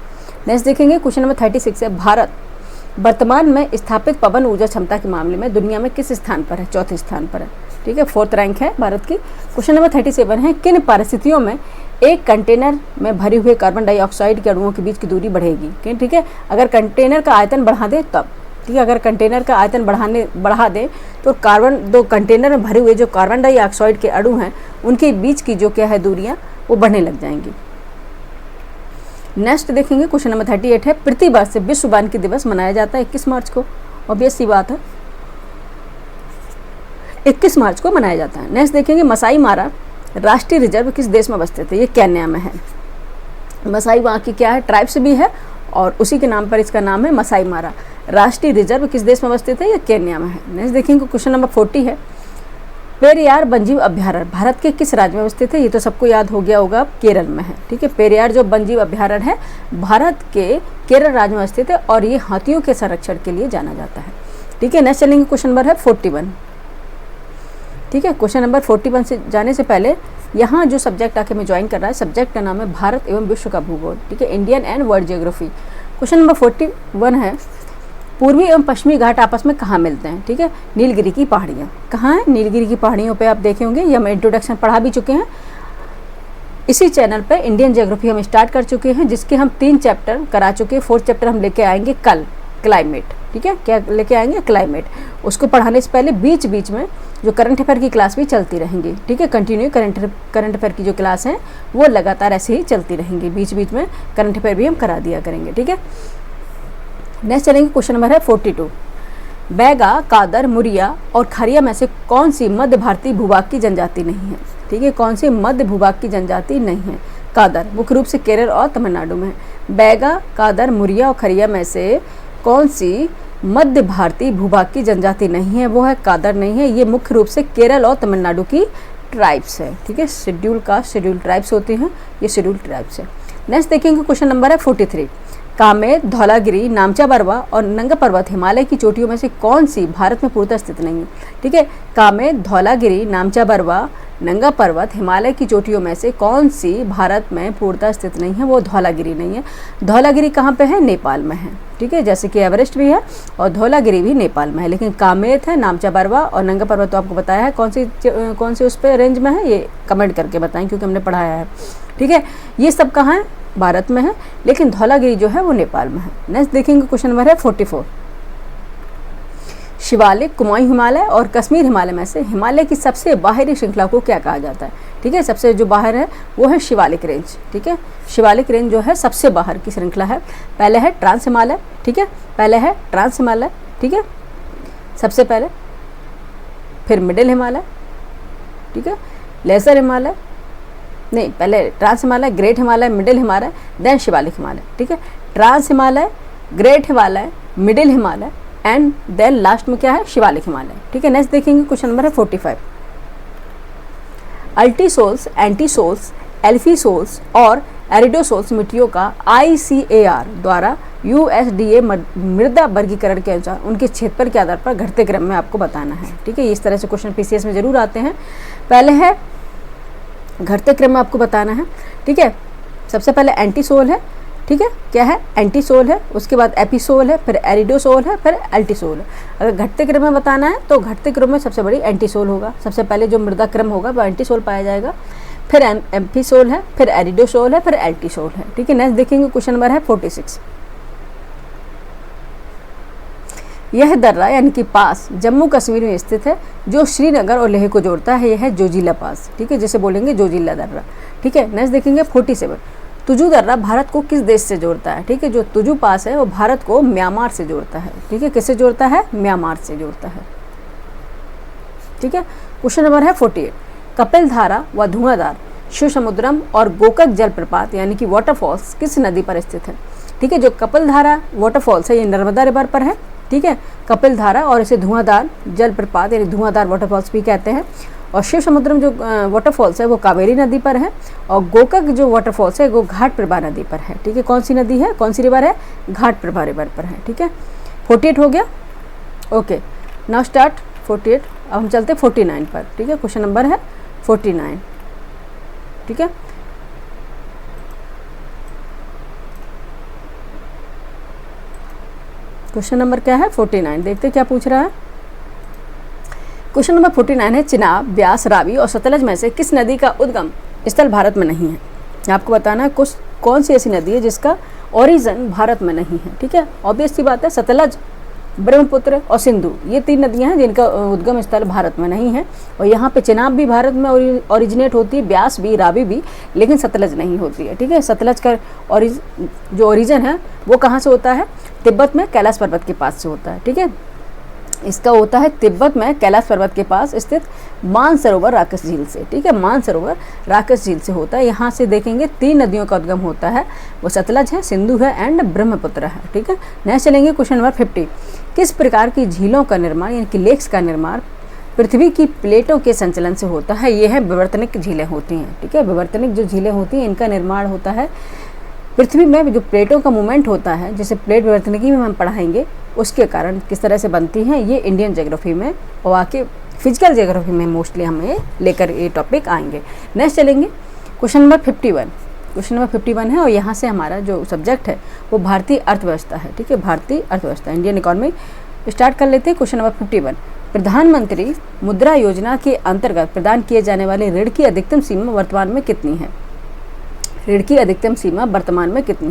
Speaker 1: नेक्स्ट देखेंगे क्वेश्चन नंबर 36 है, भारत वर्तमान में स्थापित पवन ऊर्जा क्षमता के मामले में दुनिया में किस स्थान पर है? चौथे स्थान पर है। ठीक है, 4th रैंक है भारत की। क्वेश्चन नंबर 37 है, किन परिस्थितियों में एक कंटेनर में भरे हुए कार्बन डाइऑक्साइड के अणुओं के बीच की दूरी बढ़ेगी? ठीक है, अगर कंटेनर का आयतन बढ़ा दे तब। ठीक है, अगर कंटेनर का आयतन बढ़ा दें तो दो कंटेनर में भरे हुए जो कार्बन डाइऑक्साइड के अणु हैं उनके बीच की जो क्या है दूरियां वो बढ़ने लग जाएंगी। नेक्स्ट देखेंगे क्वेश्चन नंबर 38 है, प्रति वर्ष विश्व वानिकी दिवस मनाया जाता है 21 मार्च को। ऑब्वियस सी बात है, 21 मार्च को मनाया जाता है। नेक्स्ट देखेंगे, मसाई मारा राष्ट्रीय रिजर्व किस देश में अवस्थित है? ये केन्या में है। मसाई वहाँ की क्या है? ट्राइब्स भी है और उसी के नाम पर इसका नाम है मसाई मारा। राष्ट्रीय रिजर्व किस देश में अवस्थित है? ये केन्या में है। नेक्स्ट देखेंगे क्वेश्चन नंबर 40 है, पेरियार वन्यजीव अभ्यारण्य भारत के किस राज्य में अवस्थित है? ये तो सबको याद हो गया होगा, केरल में है। ठीक है, पेरियार जो वन्यजीव अभ्यारण्य है भारत के केरल राज्य में स्थित है और ये हाथियों के संरक्षण के लिए जाना जाता है। ठीक है, नेक्स्ट चलेंगे क्वेश्चन नंबर है 41। ठीक है, क्वेश्चन नंबर 41 से जाने से पहले यहाँ जो सब्जेक्ट आके मैं ज्वाइन कर रहा है, सब्जेक्ट का नाम है भारत एवं विश्व का भूगोल। ठीक है, Indian and world geography. Question number 41 है, पूर्वी एवं पश्चिमी घाट आपस में कहाँ मिलते हैं? ठीक है, नीलगिरी की पहाड़ियाँ कहाँ हैं? नीलगिरी की पहाड़ियों पे आप देखे होंगे, ये हम इंट्रोडक्शन पढ़ा भी चुके हैं। इसी चैनल पे इंडियन ज्योग्राफी हम स्टार्ट कर चुके हैं, जिसके हम 3 चैप्टर करा चुके हैं। 4th चैप्टर हम लेके आएंगे कल, क्लाइमेट। ठीक है, क्या लेके आएंगे? क्लाइमेट। उसको पढ़ाने से पहले बीच बीच में जो करंट अफेयर की क्लास भी चलती रहेंगी। ठीक है, कंटिन्यू करंट अफेयर की जो क्लास है वो लगातार ऐसे ही चलती रहेंगी, बीच बीच में करंट अफेयर भी हम करा दिया करेंगे। ठीक है, नेक्स्ट चलेंगे क्वेश्चन नंबर है 42, बैगा, कादर, मुरिया और खरिया में से कौन सी मध्य भारतीय भूभाग की जनजाति नहीं है? ठीक है, कौन सी मध्य भूभाग की जनजाति नहीं है? कादर मुख्य रूप से केरल और तमिलनाडु में है। बैगा, कादर, मुरिया और खरिया में से कौन सी मध्य भारतीय भूभाग की जनजाति नहीं है? वो है कादर नहीं है। ये मुख्य रूप से केरल और तमिलनाडु की ट्राइब्स है। ठीक है, शेड्यूल कास्ट शेड्यूल ट्राइब्स होती हैं, ये शेड्यूल ट्राइब्स है। नेक्स्ट देखेंगे क्वेश्चन नंबर है 43। कामेर, धौलागिरी, नामचा बरवा और नंगा पर्वत हिमालय की चोटियों में से कौन सी भारत में पूर्णतः स्थित नहीं है? ठीक है, कामेर, धौलागिरी, नामचा बरवा, नंगा पर्वत हिमालय की चोटियों में से कौन सी भारत में पूर्णतः स्थित नहीं है? वो धौलागिरी नहीं है। धौलागिरी कहाँ पे है? नेपाल में है। ठीक है, जैसे कि एवरेस्ट भी है और धौलागिरी भी नेपाल में है, लेकिन कामेर है, नामचा बरवा और नंगा पर्वत तो आपको बताया है कौन सी उस पर रेंज में है, ये कमेंट करके बताएं क्योंकि हमने पढ़ाया है। ठीक है, ये सब कहाँ है? भारत में है, लेकिन धौलागिरी जो है वो नेपाल में है। नेक्स्ट देखेंगे क्वेश्चन नंबर है 44। शिवालिक, कुमाऊं हिमालय और कश्मीर हिमालय में से हिमालय की सबसे बाहरी श्रृंखला को क्या कहा जाता है? ठीक है, सबसे जो बाहर है वो है शिवालिक रेंज। ठीक है, शिवालिक रेंज जो है सबसे बाहर की श्रृंखला है। पहले है ट्रांस हिमालय। ठीक है, पहले है ट्रांस हिमालय। ठीक है, सबसे पहले, फिर मिडिल हिमालय। ठीक है, लेसर हिमालय, नहीं पहले trans Himalaya, great Himalaya, middle Himalaya, then Shivalik Himalaya. ठीक है, trans Himalaya, great Himalaya, middle Himalaya and then last में क्या है? शिवालिक हिमालय। ठीक है, नेक्स्ट देखेंगे क्वेश्चन नंबर है 45। अल्टीसोल्स, एंटीसोल्स, एल्फीसोल्स और एरिडोसोल्स मिट्टियों का ICAR द्वारा USDA मृदा वर्गीकरण के अनुसार उनके क्षेत्रफल के आधार पर घटते क्रम में आपको बताना है। ठीक है, इस तरह से क्वेश्चन PCS में जरूर आते हैं। पहले है घटते क्रम में आपको बताना है। ठीक है, सबसे पहले एंटीसोल है। ठीक है, क्या है? एंटीसोल है, उसके बाद एपिसोल है, फिर एरिडोसोल है, फिर एल्टीसोल है। अगर घटते क्रम में बताना है तो घटते क्रम में सबसे बड़ी एंटीसोल होगा। सबसे पहले जो मृदा क्रम होगा वो एंटीसोल पाया जाएगा, फिर एम्फीसोल है, फिर एरिडोसोल है, फिर एल्टीसोल है। ठीक है, नेक्स्ट देखेंगे क्वेश्चन नंबर है 46। यह दर्रा यानी कि पास जम्मू कश्मीर में स्थित है जो श्रीनगर और लेह को जोड़ता है। यह है जोजिला पास। ठीक है, जिसे बोलेंगे जोजिला दर्रा। ठीक है, नेक्स्ट देखेंगे 47। तुजू दर्रा भारत को किस देश से जोड़ता है? ठीक है, जो तुजू पास है वो भारत को म्यांमार से जोड़ता है। ठीक है, किससे जोड़ता है? म्यांमार से जोड़ता है। ठीक है, क्वेश्चन नंबर है 48। कपिलधारा व धुआंधार, शिवसमुद्रम और गोकक जलप्रपात यानी कि वाटरफॉल्स किस नदी पर स्थित है? ठीक है, जो कपिलधारा वाटरफॉल्स है ये नर्मदा रिवर पर है। ठीक है, कपिलधारा और इसे धुआंधार जलप्रपात यानी धुआंधार वाटरफॉल्स भी कहते हैं। और शिव समुद्रम जो वाटरफॉल्स है वो कावेरी नदी पर है और गोकक जो वाटरफॉल्स है वो घाट प्रभा नदी पर है। ठीक है, कौन सी नदी है? कौन सी रिवर है? घाट प्रभा रिवर पर है। ठीक है, 48 हो गया। Okay, now start 48। अब हम चलते 49 पर। ठीक है, क्वेश्चन नंबर है 49। ठीक है, क्वेश्चन नंबर क्या है? 49। देखते क्या पूछ रहा है। क्वेश्चन नंबर 49 है चिनाब, ब्यास, रावी और सतलज में से किस नदी का उद्गम स्थल भारत में नहीं है? आपको बताना है कौन सी ऐसी नदी है जिसका ओरिजिन भारत में नहीं है। ठीक है, ऑब्वियस सी बात है, सतलज, ब्रह्मपुत्र और सिंधु, ये 3 नदियां हैं जिनका उद्गम स्थल भारत में नहीं है। और यहाँ पे चिनाब भी भारत में ओरिजिनेट होती है, ब्यास भी, रावी भी, लेकिन सतलज नहीं होती है। ठीक है, सतलज का जो ओरिजिन है वो कहाँ से होता है? तिब्बत में कैलाश पर्वत के पास से होता है। ठीक है, इसका होता है तिब्बत में कैलाश पर्वत के पास स्थित मानसरोवर राक्षस झील से। ठीक है, मानसरोवर राक्षस झील से होता है। यहाँ से देखेंगे 3 नदियों का उद्गम होता है, वो सतलज है, सिंधु है एंड ब्रह्मपुत्र है। ठीक है, नेक्स्ट चलेंगे क्वेश्चन नंबर 50। किस प्रकार की झीलों का निर्माण यानी कि लेक्स का निर्माण पृथ्वी की प्लेटों के संचलन से होता है? ये है विवर्तनिक झीलें होती हैं। ठीक है, विवर्तनिक जो झीलें होती हैं इनका निर्माण होता है पृथ्वी में जो प्लेटों का मूवमेंट होता है, जैसे प्लेट विवर्तनिकी में हम पढ़ाएंगे, उसके कारण किस तरह से बनती हैं, ये इंडियन ज्योग्राफी में और आके फिजिकल ज्योग्राफी में मोस्टली हमें लेकर ये टॉपिक आएंगे। नेक्स्ट चलेंगे क्वेश्चन नंबर 51। क्वेश्चन नंबर 51 है और यहाँ से हमारा जो सब्जेक्ट है वो भारतीय अर्थव्यवस्था है। ठीक है, भारतीय अर्थव्यवस्था, इंडियन इकोनॉमी। स्टार्ट कर लेते हैं क्वेश्चन नंबर 51। प्रधानमंत्री मुद्रा योजना के अंतर्गत प्रदान किए जाने वाले ऋण की अधिकतम सीमा वर्तमान में कितनी है? ऋण की अधिकतम सीमा वर्तमान में कितनी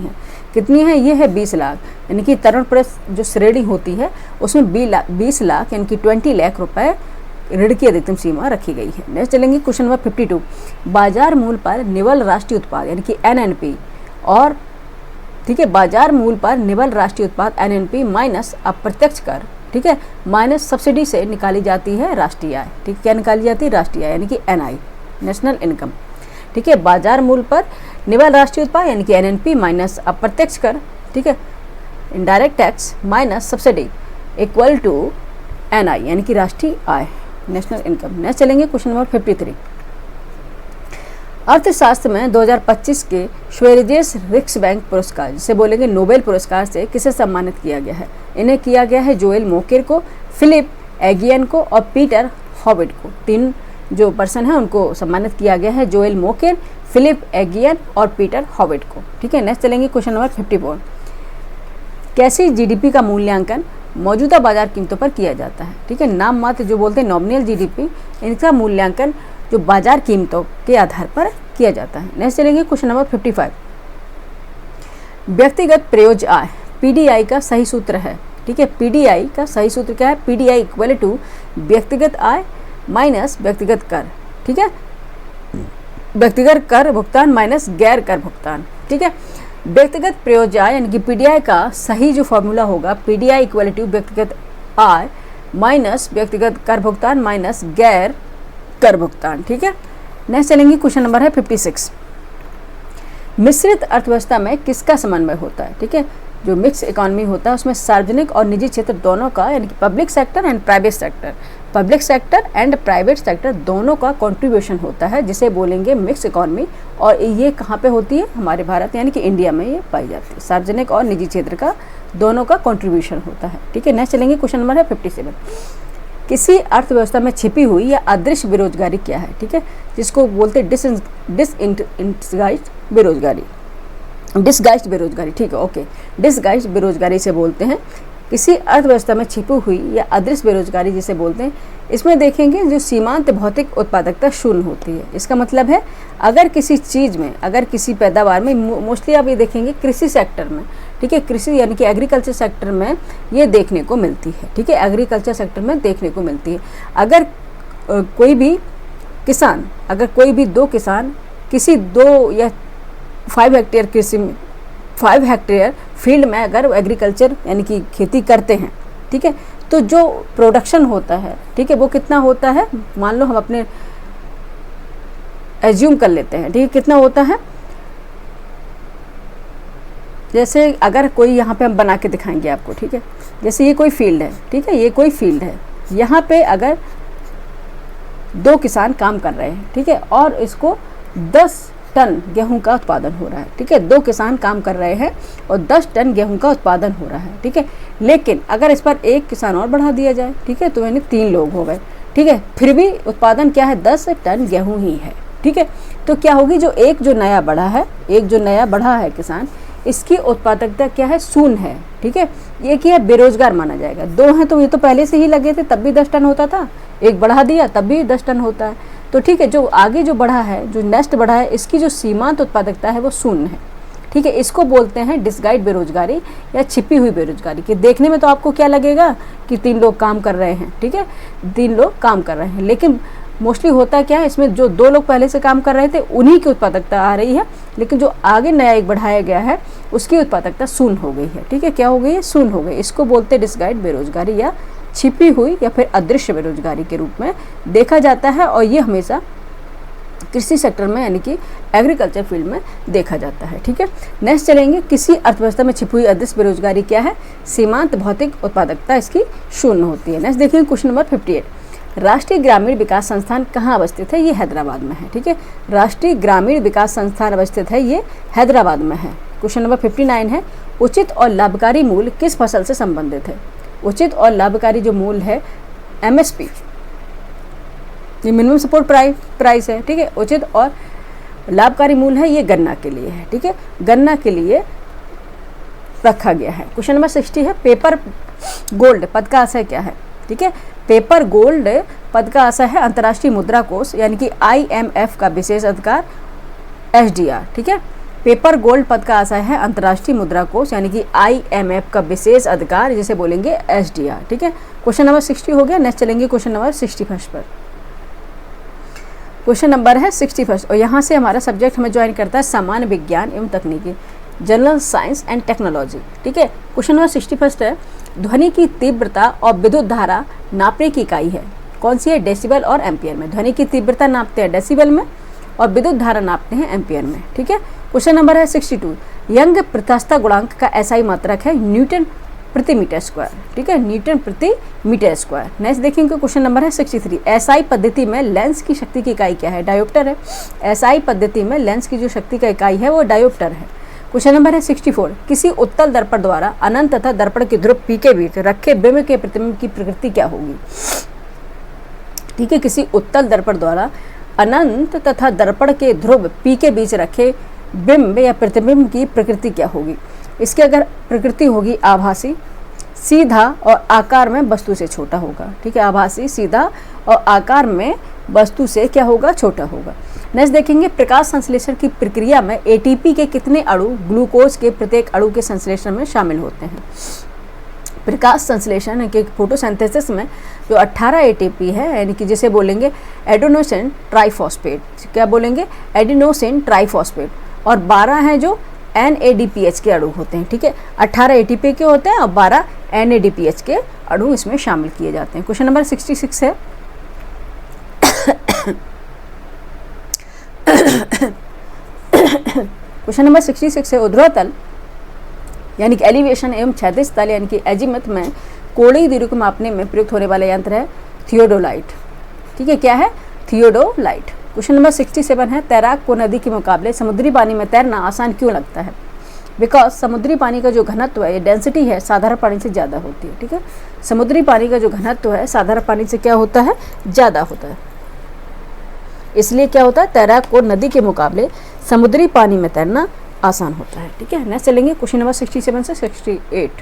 Speaker 1: है? ये है 20 लाख, यानी कि तरुण प्लस जो श्रेणी होती है उसमें 20 लाख यानी कि 20 लाख रुपए ऋण की अधिकतम सीमा रखी गई है। नेक्स्ट चलेंगे क्वेश्चन नंबर 52। बाजार मूल्य पर निवल राष्ट्रीय उत्पाद यानी कि NNP और ठीक है, बाजार मूल्य पर निवल राष्ट्रीय उत्पाद NNP माइनस अप्रत्यक्ष कर, ठीक है, माइनस सब्सिडी से निकाली जाती है राष्ट्रीय आय। ठीक है, क्या निकाली जाती है? राष्ट्रीय आय यानी कि NI, नेशनल इनकम। ठीक है, बाजार मूल्य पर निवल राष्ट्रीय उत्पाद यानी कि एनएनपी माइनस अप्रत्यक्ष कर, ठीक है, indirect tax minus subsidy equal to NI यानी कि राष्ट्रीय आय, नेशनल इनकम। नेक्स्ट चलेंगे क्वेश्चन नंबर 53। अर्थशास्त्र में 2025 के स्वेरिजेस रिक्सबैंक पुरस्कार, जिसे बोलेंगे नोबेल पुरस्कार, से किसे सम्मानित किया गया है? इन्हें किया गया है जोएल मोकेर को, फिलिप एगियन को और पीटर हॉविट को। 3 जो पर्सन है उनको सम्मानित किया गया है, जोएल मोकेर, फिलिप एगियन और पीटर हॉविट को। ठीक है, नेक्स्ट चलेंगे क्वेश्चन नंबर 54। कैसी जीडीपी का मूल्यांकन मौजूदा बाजार कीमतों पर किया जाता है? ठीक है, नाम मात्र जो बोलते हैं नॉमिनल जीडीपी, इनका मूल्यांकन जो बाजार कीमतों के आधार पर किया जाता है। नेक्स्ट चलेंगे क्वेश्चन नंबर 55। व्यक्तिगत प्रयोज्य आय पीडीआई का सही सूत्र है। ठीक है, पीडीआई का सही सूत्र क्या है? पीडीआई इक्वल टू व्यक्तिगत आय माइनस व्यक्तिगत कर। ठीक है, व्यक्तिगत कर भुगतान माइनस गैर कर भुगतान। ठीक है, व्यक्तिगत प्रयोज्य आय यानी कि पीडीआई का सही जो फॉर्मूला होगा, पीडीआई इक्वल टू व्यक्तिगत आय माइनस व्यक्तिगत कर भुगतान माइनस गैर कर भुगतान। ठीक है, नेक्स्ट चलेंगे क्वेश्चन नंबर है 56। मिश्रित अर्थव्यवस्था में किसका समन्वय होता है? ठीक है, जो मिक्स इकोनॉमी होता है उसमें सार्वजनिक और निजी क्षेत्र दोनों का यानी कि public sector and private sector, public sector and private sector दोनों का कंट्रीब्यूशन होता है, जिसे बोलेंगे मिक्स इकोनॉमी। और ये कहाँ पे होती है? हमारे भारत यानी कि इंडिया में ये पाई जाती है। सार्वजनिक और निजी क्षेत्र का दोनों का कंट्रीब्यूशन होता है। ठीक है, नेक्स्ट चलेंगे क्वेश्चन नंबर है 57। किसी अर्थव्यवस्था में छिपी हुई या अदृश्य बेरोजगारी क्या है? ठीक है, जिसको बोलते हैं डिसगाइज्ड बेरोजगारी, डिसगाइज्ड बेरोजगारी। ठीक है, ओके, डिसगाइज्ड बेरोजगारी से बोलते हैं किसी अर्थव्यवस्था में छिपी हुई या अदृश्य बेरोजगारी जिसे बोलते हैं। इसमें देखेंगे जो सीमांत भौतिक उत्पादकता शून्य होती है। इसका मतलब है अगर किसी चीज़ में, अगर किसी पैदावार में, मोस्टली आप ये देखेंगे कृषि सेक्टर में, ठीक है, कृषि यानी कि एग्रीकल्चर सेक्टर में ये देखने को मिलती है। ठीक है, एग्रीकल्चर सेक्टर में देखने को मिलती है। अगर कोई भी किसान, अगर कोई भी 2 किसान किसी 2 या 5 हेक्टेयर कृषि में, 5 हेक्टेयर फील्ड में अगर एग्रीकल्चर यानी कि खेती करते हैं, ठीक है, तो जो प्रोडक्शन होता है, ठीक है, वो कितना होता है? मान लो हम अपने एज्यूम कर लेते हैं, ठीक है, कितना होता है? जैसे अगर कोई यहाँ पे हम बना के दिखाएंगे आपको, ठीक है, जैसे ये कोई फील्ड है, ठीक है, ये कोई फील्ड है, यहाँ पे अगर 2 किसान काम कर रहे हैं, ठीक है, और इसको 10 टन गेहूं का उत्पादन हो रहा है। ठीक है, 2 किसान काम कर रहे हैं और 10 टन गेहूं का उत्पादन हो रहा है। ठीक है, लेकिन अगर इस पर 1 किसान और बढ़ा दिया जाए, ठीक है, तो यानी 3 लोग हो गए। ठीक है, फिर भी उत्पादन क्या है? 10 टन गेहूं ही है। ठीक है, तो क्या होगी? जो नया बढ़ा है, एक जो नया बढ़ा है किसान, इसकी उत्पादकता क्या है? शून्य है। ठीक है, ये क्या है? बेरोजगार माना जाएगा। 2 हैं तो ये तो पहले से ही लगे थे, तब भी 10 टन होता था, 1 बढ़ा दिया तब भी 10 टन होता है। तो ठीक है, जो आगे जो बढ़ा है, जो नेक्स्ट बढ़ा है, इसकी जो सीमांत उत्पादकता है वो शून्य है। ठीक है, इसको बोलते हैं डिसगाइज्ड बेरोजगारी या छिपी हुई बेरोजगारी। कि देखने में तो आपको क्या लगेगा कि 3 लोग काम कर रहे हैं, ठीक है, 3 लोग काम कर रहे हैं, लेकिन मोस्टली होता क्या है, इसमें जो 2 लोग पहले से काम कर रहे थे उन्हीं की उत्पादकता आ रही है, लेकिन जो आगे नया एक बढ़ाया गया है उसकी उत्पादकता शून्य हो गई है। ठीक है, क्या हो गई है? शून्य हो गई। इसको बोलते हैं डिसगाइज्ड बेरोजगारी या छिपी हुई या फिर अदृश्य बेरोजगारी के रूप में देखा जाता है। और ये हमेशा कृषि सेक्टर में यानी कि एग्रीकल्चर फील्ड में देखा जाता है। ठीक है, नेक्स्ट चलेंगे, किसी अर्थव्यवस्था में छिपी हुई अदृश्य बेरोजगारी क्या है? सीमांत भौतिक उत्पादकता इसकी शून्य होती है। नेक्स्ट देखिए क्वेश्चन नंबर 58। राष्ट्रीय ग्रामीण विकास संस्थान कहाँ अवस्थित है? ये हैदराबाद में है। ठीक है, राष्ट्रीय ग्रामीण विकास संस्थान अवस्थित है, ये हैदराबाद में है। क्वेश्चन नंबर 59 है, उचित और लाभकारी मूल्य किस फसल से संबंधित है? उचित और लाभकारी जो मूल्य है एमएसपी, ये मिनिमम सपोर्ट प्राइस है। ठीक है, उचित और लाभकारी मूल्य है, ये गन्ना के लिए है। ठीक है, गन्ना के लिए रखा गया है। क्वेश्चन नंबर 60 है, पेपर गोल्ड पद का आशय क्या है? ठीक है, पेपर गोल्ड पद का आशय है अंतर्राष्ट्रीय मुद्रा कोष यानी कि IMF का विशेष अधिकार SDR। ठीक है, पेपर गोल्ड पद का आशय है अंतर्राष्ट्रीय मुद्रा कोष यानी कि IMF का विशेष अधिकार, जिसे बोलेंगे SDR। ठीक है, क्वेश्चन नंबर 60 हो गया। नेक्स्ट चलेंगे क्वेश्चन नंबर 61 पर। क्वेश्चन नंबर है 61 और यहाँ से हमारा सब्जेक्ट हमें ज्वाइन करता है सामान्य विज्ञान एवं तकनीकी, जनरल साइंस एंड टेक्नोलॉजी। ठीक है, क्वेश्चन नंबर 61 है, ध्वनि की तीव्रता और विद्युत धारा नापने की इकाई है, कौन सी है? डेसिबल और एम्पियर में। ध्वनि की तीव्रता नापते हैं डेसिबल में और विद्युत धारा नापते हैं एम्पियर में। ठीक है, क्वेश्चन नंबर है 62, यंग प्रत्यास्थता गुणांक का एसआई मात्रक है न्यूटन प्रति मीटर स्क्वायर। ठीक है, न्यूटन प्रति मीटर स्क्वायर। नेक्स्ट देखेंगे क्वेश्चन नंबर है 63, एसआई पद्धति में लेंस की शक्ति की इकाई क्या है? डायोप्टर है। एसआई पद्धति में लेंस की जो शक्ति का इकाई है वो डायोप्टर है। क्वेश्चन नंबर है 64, किसी उत्तल दर्पण द्वारा अनंत तथा दर्पण के ध्रुव पी के बीच रखे बिंब के प्रतिबिंब की प्रकृति क्या होगी? ठीक है, किसी उत्तल दर्पण द्वारा अनंत तथा दर्पण के ध्रुव पी के बीच रखे बिंब या प्रतिबिंब की प्रकृति क्या होगी? इसकी अगर प्रकृति होगी आभासी, सीधा और आकार में वस्तु से छोटा होगा। ठीक है, आभासी, सीधा और आकार में वस्तु से क्या होगा? छोटा होगा। नेक्स्ट देखेंगे, प्रकाश संश्लेषण की प्रक्रिया में एटीपी के कितने अणु ग्लूकोज के प्रत्येक अणु के संश्लेषण में शामिल होते हैं? प्रकाश संश्लेषण के फोटोसिंथेसिस में जो 18 एटीपी है, यानी कि जिसे बोलेंगे एडेनोसिन ट्राइफॉस्फेट, क्या बोलेंगे? एडेनोसिन ट्राइफॉस्फेट, और 12 हैं जो NADPH के अणु होते हैं। ठीक है, 18 एटीपी के होते हैं और 12 NADPH के अणु इसमें शामिल किए जाते हैं। क्वेश्चन नंबर 66 है क्वेश्चन नंबर 66 है, ऊर्ध्वाधर तल यानी कि एलिवेशन एवं क्षैतिज तल यानी कि एजीमथ में कोणीय दूरी को मापने में प्रयुक्त होने वाला यंत्र है थियोडोलाइट। ठीक है, क्या है? थियोडोलाइट। क्वेश्चन नंबर 67 है, तैराक को नदी के मुकाबले समुद्री पानी में तैरना आसान क्यों लगता है? बिकॉज समुद्री पानी का जो घनत्व है, ये डेंसिटी है, साधारण पानी से ज़्यादा होती है। ठीक है, समुद्री पानी का जो घनत्व है साधारण पानी से क्या होता है? ज़्यादा होता है। इसलिए क्या होता है? तैराक को नदी के मुकाबले समुद्री पानी में तैरना आसान होता है। ठीक है, नेक्स्ट चलेंगे क्वेश्चन नंबर 67 से 68।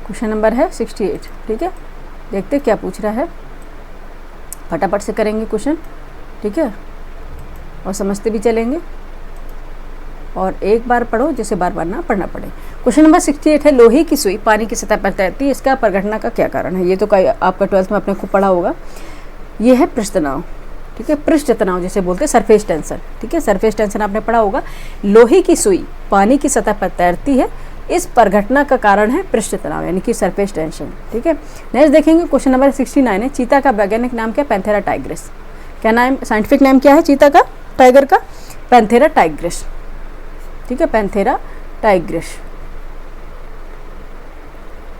Speaker 1: क्वेश्चन नंबर है 68। ठीक है, देखते क्या पूछ रहा है, फटाफट से करेंगे क्वेश्चन। ठीक है, और समझते भी चलेंगे, और एक बार पढ़ो जिसे बार बार ना पढ़ना पड़े। क्वेश्चन नंबर 68 है, लोहे की सुई पानी की सतह पर तैरती है, इसका परिघटना का क्या कारण है? ये तो आपका 12th में अपने को पढ़ा होगा। ये है पृष्ठ तनाव। ठीक है, पृष्ठ तनाव जिसे बोलते हैं सरफेस टेंशन। ठीक है, सरफेस टेंशन आपने पढ़ा होगा। लोहे की सुई पानी की सतह पर तैरती है, इस परिघटना का कारण है पृष्ठ तनाव यानी कि सरफेस टेंशन। ठीक है, नेक्स्ट देखेंगे क्वेश्चन नंबर 69 है, चीता का वैज्ञानिक नाम क्या? Panthera Tigris. क्या नाम, साइंटिफिक नाम क्या है चीता का, टाइगर का? Panthera Tigris. ठीक है, पैंथेरा टाइग्रिस,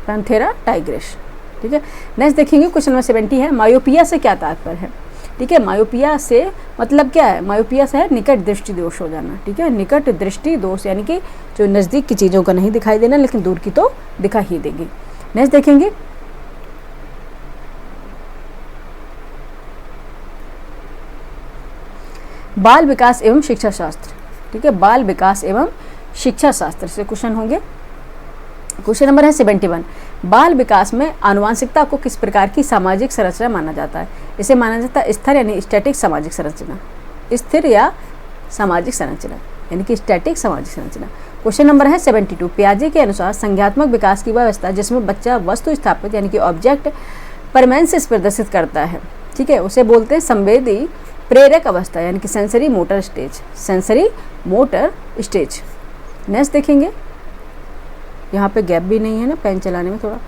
Speaker 1: पैंथेरा टाइग्रिस। ठीक है, नेक्स्ट देखेंगे क्वेश्चन नंबर 70 है, मायोपिया से क्या तात्पर्य है? ठीक है, मायोपिया से मतलब क्या है? मायोपिया से है निकट दृष्टि दोष हो जाना। ठीक है, निकट दृष्टि दोष यानी कि जो नज़दीक की चीज़ों का नहीं दिखाई देना लेकिन दूर की तो दिखा ही देगी। नेक्स्ट देखेंगे बाल विकास एवं शिक्षा शास्त्र। ठीक है, बाल विकास एवं शिक्षा शास्त्र से क्वेश्चन होंगे। क्वेश्चन नंबर है 71, बाल विकास में आनुवांशिकता को किस प्रकार की सामाजिक संरचना माना जाता है? इसे माना जाता है स्थिर यानी स्टैटिक सामाजिक संरचना, स्थिर या सामाजिक संरचना यानी कि स्टैटिक सामाजिक संरचना। क्वेश्चन नंबर है 72, पियाजे के अनुसार संज्ञात्मक विकास की व्यवस्था जिसमें बच्चा वस्तु स्थापित यानी कि ऑब्जेक्ट परमेंसिस प्रदर्शित करता है, ठीक है, उसे बोलते हैं संवेदी प्रेरक अवस्था यानी कि sensory motor stage, sensory motor stage. Next देखेंगे, यहाँ पे गैप भी नहीं है ना, पेन चलाने में थोड़ा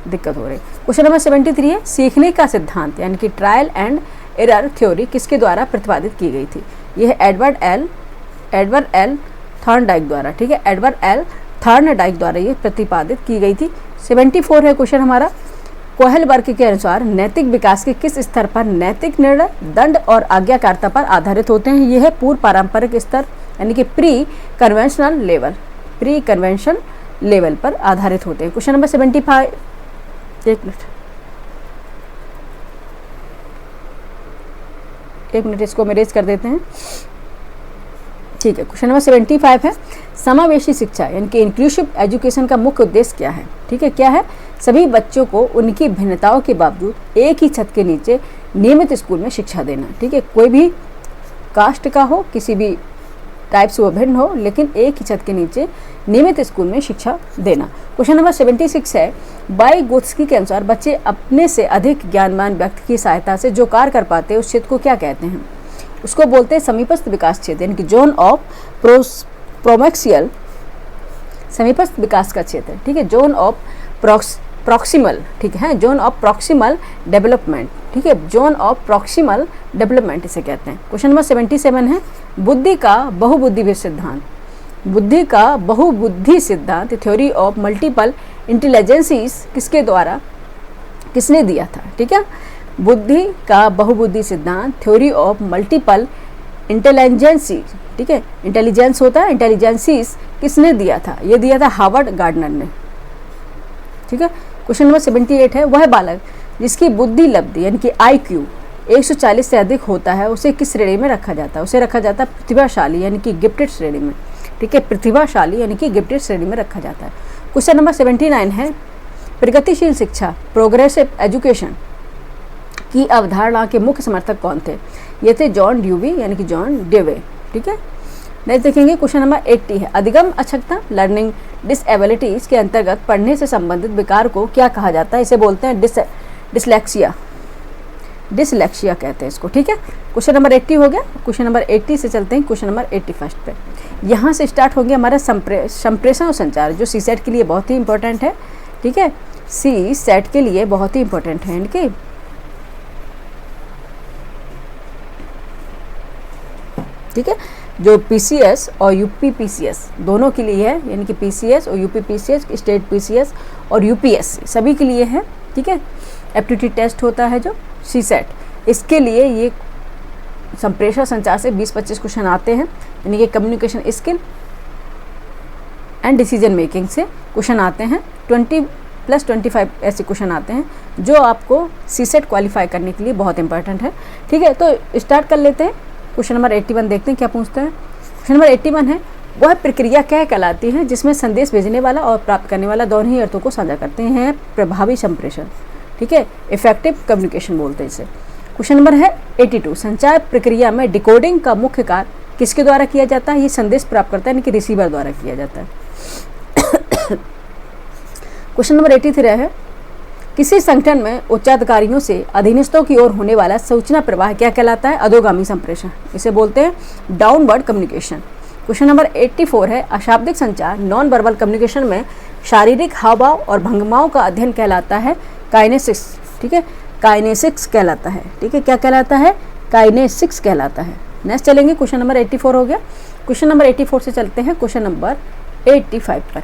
Speaker 1: दिक्कत हो रही है। क्वेश्चन नंबर 73 है, सीखने का सिद्धांत यानी कि ट्रायल एंड एरर थ्योरी किसके द्वारा प्रतिपादित की गई थी? यह है एडवर्ड एल थॉर्नडाइक द्वारा। ठीक है, एडवर्ड एल थॉर्नडाइक द्वारा ये प्रतिपादित की गई थी। 74 है क्वेश्चन हमारा, कोहल वर्ग के अनुसार नैतिक विकास के किस स्तर पर नैतिक निर्णय दंड और आज्ञाकारिता पर आधारित होते हैं? यह है पूर्व पारंपरिक स्तर यानी कि pre conventional level, pre convention level पर आधारित होते हैं। क्वेश्चन नंबर 75, एक मिनट इसको मेरेज कर देते हैं। ठीक है, क्वेश्चन नंबर 75 है, समावेशी शिक्षा यानी कि इंक्लूसिव एजुकेशन का मुख्य उद्देश्य क्या है? ठीक है, क्या है? सभी बच्चों को उनकी भिन्नताओं के बावजूद एक ही छत के नीचे नियमित स्कूल में शिक्षा देना। ठीक है, कोई भी कास्ट का हो, किसी भी टाइप से वो भिन्न हो, लेकिन एक ही छत के नीचे नियमित स्कूल में शिक्षा देना। क्वेश्चन नंबर 76 है, वाइगोत्स्की के अनुसार बच्चे अपने से अधिक ज्ञानवान व्यक्ति की सहायता से जो कार्य कर पाते हैं उस क्षेत्र को क्या कहते हैं? उसको बोलते हैं समीपस्थ विकास क्षेत्र यानी कि जोन ऑफ प्रोमैक्सियल, समीपस्थ विकास का क्षेत्र। ठीक है, जोन ऑफ प्रॉक्सिमल, ठीक है, जोन ऑफ प्रॉक्सिमल डेवलपमेंट ठीक है, जोन ऑफ प्रॉक्सिमल डेवलपमेंट इसे कहते हैं। क्वेश्चन नंबर 77 है बुद्धि का बहुबुद्धि सिद्धांत। बुद्धि का बहुबुद्धि सिद्धांत थ्योरी ऑफ मल्टीपल इंटेलिजेंसीज किसने दिया था? ठीक है, बुद्धि का बहुबुद्धि सिद्धांत थ्योरी ऑफ मल्टीपल इंटेलिजेंसी, ठीक है, इंटेलिजेंस होता है, इंटेलिजेंसीज किसने दिया था? ये दिया था हार्वर्ड गार्डनर ने। ठीक है, क्वेश्चन नंबर 78 है वह बालक जिसकी बुद्धि लब्धि यानी कि IQ 140 से अधिक होता है उसे किस श्रेणी में रखा जाता है? उसे रखा जाता है प्रतिभाशाली यानी कि गिफ्टेड श्रेणी में। ठीक है, प्रतिभाशाली यानी कि गिफ्टेड श्रेणी में रखा जाता है। क्वेश्चन नंबर 79 है प्रगतिशील शिक्षा प्रोग्रेसिव एजुकेशन की अवधारणा के मुख्य समर्थक कौन थे? ये थे जॉन ड्यूवी यानी कि जॉन डेवे। ठीक है, नेक्स्ट देखेंगे क्वेश्चन नंबर 80 है अधिगम अक्षमता लर्निंग डिसएबिलिटीज के अंतर्गत पढ़ने से संबंधित विकार को क्या कहा जाता है? इसे बोलते हैं डिसलेक्सिया कहते हैं इसको। ठीक है, क्वेश्चन नंबर 80 हो गया। क्वेश्चन नंबर 80 से चलते हैं क्वेश्चन नंबर 81 पे। यहाँ से स्टार्ट हो गया हमारा संप्रेषण और संचार जो CSET के लिए बहुत ही इंपॉर्टेंट है। ठीक है, CSET के लिए बहुत ही इंपॉर्टेंट है इनके। ठीक है, जो PCS और UPPCS दोनों के लिए है, यानी कि PCS और UPPCS, स्टेट PCS और UPSC सभी के लिए है। ठीक है, एप्टीट्यूड टेस्ट होता है जो CSET, इसके लिए ये संप्रेषण संचार से 20-25 क्वेश्चन आते हैं, यानी कि communication skill and decision making से क्वेश्चन आते हैं। 20+25 ऐसे क्वेश्चन आते हैं जो आपको CSET क्वालिफाई करने के लिए बहुत इंपॉर्टेंट है। ठीक है, तो स्टार्ट कर लेते हैं। क्वेश्चन नंबर 81 देखते हैं क्या पूछता है। क्वेश्चन नंबर 81 है वह प्रक्रिया क्या कहलाती है जिसमें संदेश भेजने वाला और प्राप्त करने वाला दोनों ही अर्थों को साझा करते हैं? प्रभावी संप्रेषण। ठीक है, इफेक्टिव कम्युनिकेशन बोलते हैं इसे। क्वेश्चन नंबर है 82 संचार प्रक्रिया में डिकोडिंग का मुख्य कार्य किसके द्वारा किया जाता है? ये संदेश प्राप्त करता है यानी कि रिसीवर द्वारा किया जाता है। क्वेश्चन नंबर 83 है किसी संगठन में उच्चाधिकारियों से अधीनस्थों की ओर होने वाला सूचना प्रवाह क्या कहलाता है? अधोगामी संप्रेषण, इसे बोलते हैं डाउनवर्ड कम्युनिकेशन। क्वेश्चन नंबर 84 है अशाब्दिक संचार नॉन वर्बल कम्युनिकेशन में शारीरिक हावभाव और भंगिमाओं का अध्ययन कहलाता है काइनेसिक्स। ठीक है, काइनेसिक्स कहलाता है। ठीक है, क्या कहलाता है? काइनेसिक्स कहलाता है। नेक्स्ट चलेंगे, क्वेश्चन नंबर 84 हो गया। क्वेश्चन नंबर 84 से चलते हैं क्वेश्चन नंबर 85 पर।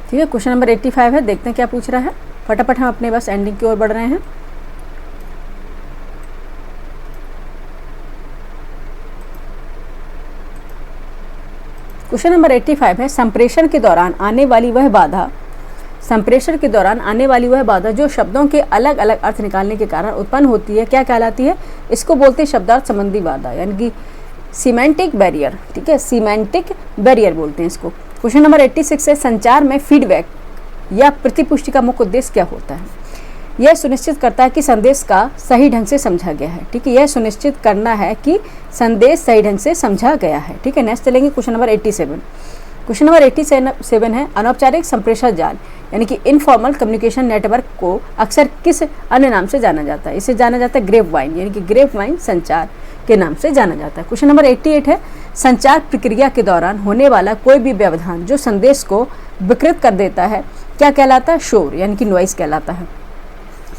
Speaker 1: ठीक है, क्वेश्चन नंबर 85 है, देखते हैं क्या पूछ रहा है। फटाफट हम अपने बस एंडिंग की ओर बढ़ रहे हैं। क्वेश्चन नंबर 85 है संप्रेषण के दौरान आने वाली वह बाधा जो शब्दों के अलग अलग अर्थ निकालने के कारण उत्पन्न होती है क्या कहलाती है? इसको बोलते हैं शब्दार्थ संबंधी बाधा यानी कि सीमेंटिक बैरियर। ठीक है, सीमेंटिक बैरियर बोलते हैं इसको। क्वेश्चन नंबर 86 है संचार में फीडबैक या प्रतिपुष्टि का मुख्य उद्देश्य क्या होता है? यह सुनिश्चित करता है कि संदेश का सही ढंग से समझा गया है। ठीक है, यह सुनिश्चित करना है कि संदेश सही ढंग से समझा गया है। ठीक है, नेक्स्ट चलेंगे क्वेश्चन नंबर 87। क्वेश्चन नंबर 87 है अनौपचारिक संप्रेषण जाल यानी कि इनफॉर्मल कम्युनिकेशन नेटवर्क को अक्सर किस अन्य नाम से जाना जाता है? इसे जाना जाता है ग्रेप वाइन यानी कि ग्रेप वाइन संचार के नाम से जाना जाता है। क्वेश्चन नंबर 88 है संचार प्रक्रिया के दौरान होने वाला कोई भी व्यवधान जो संदेश को विकृत कर देता है क्या कहलाता है? शोर यानी कि नॉइस कहलाता है।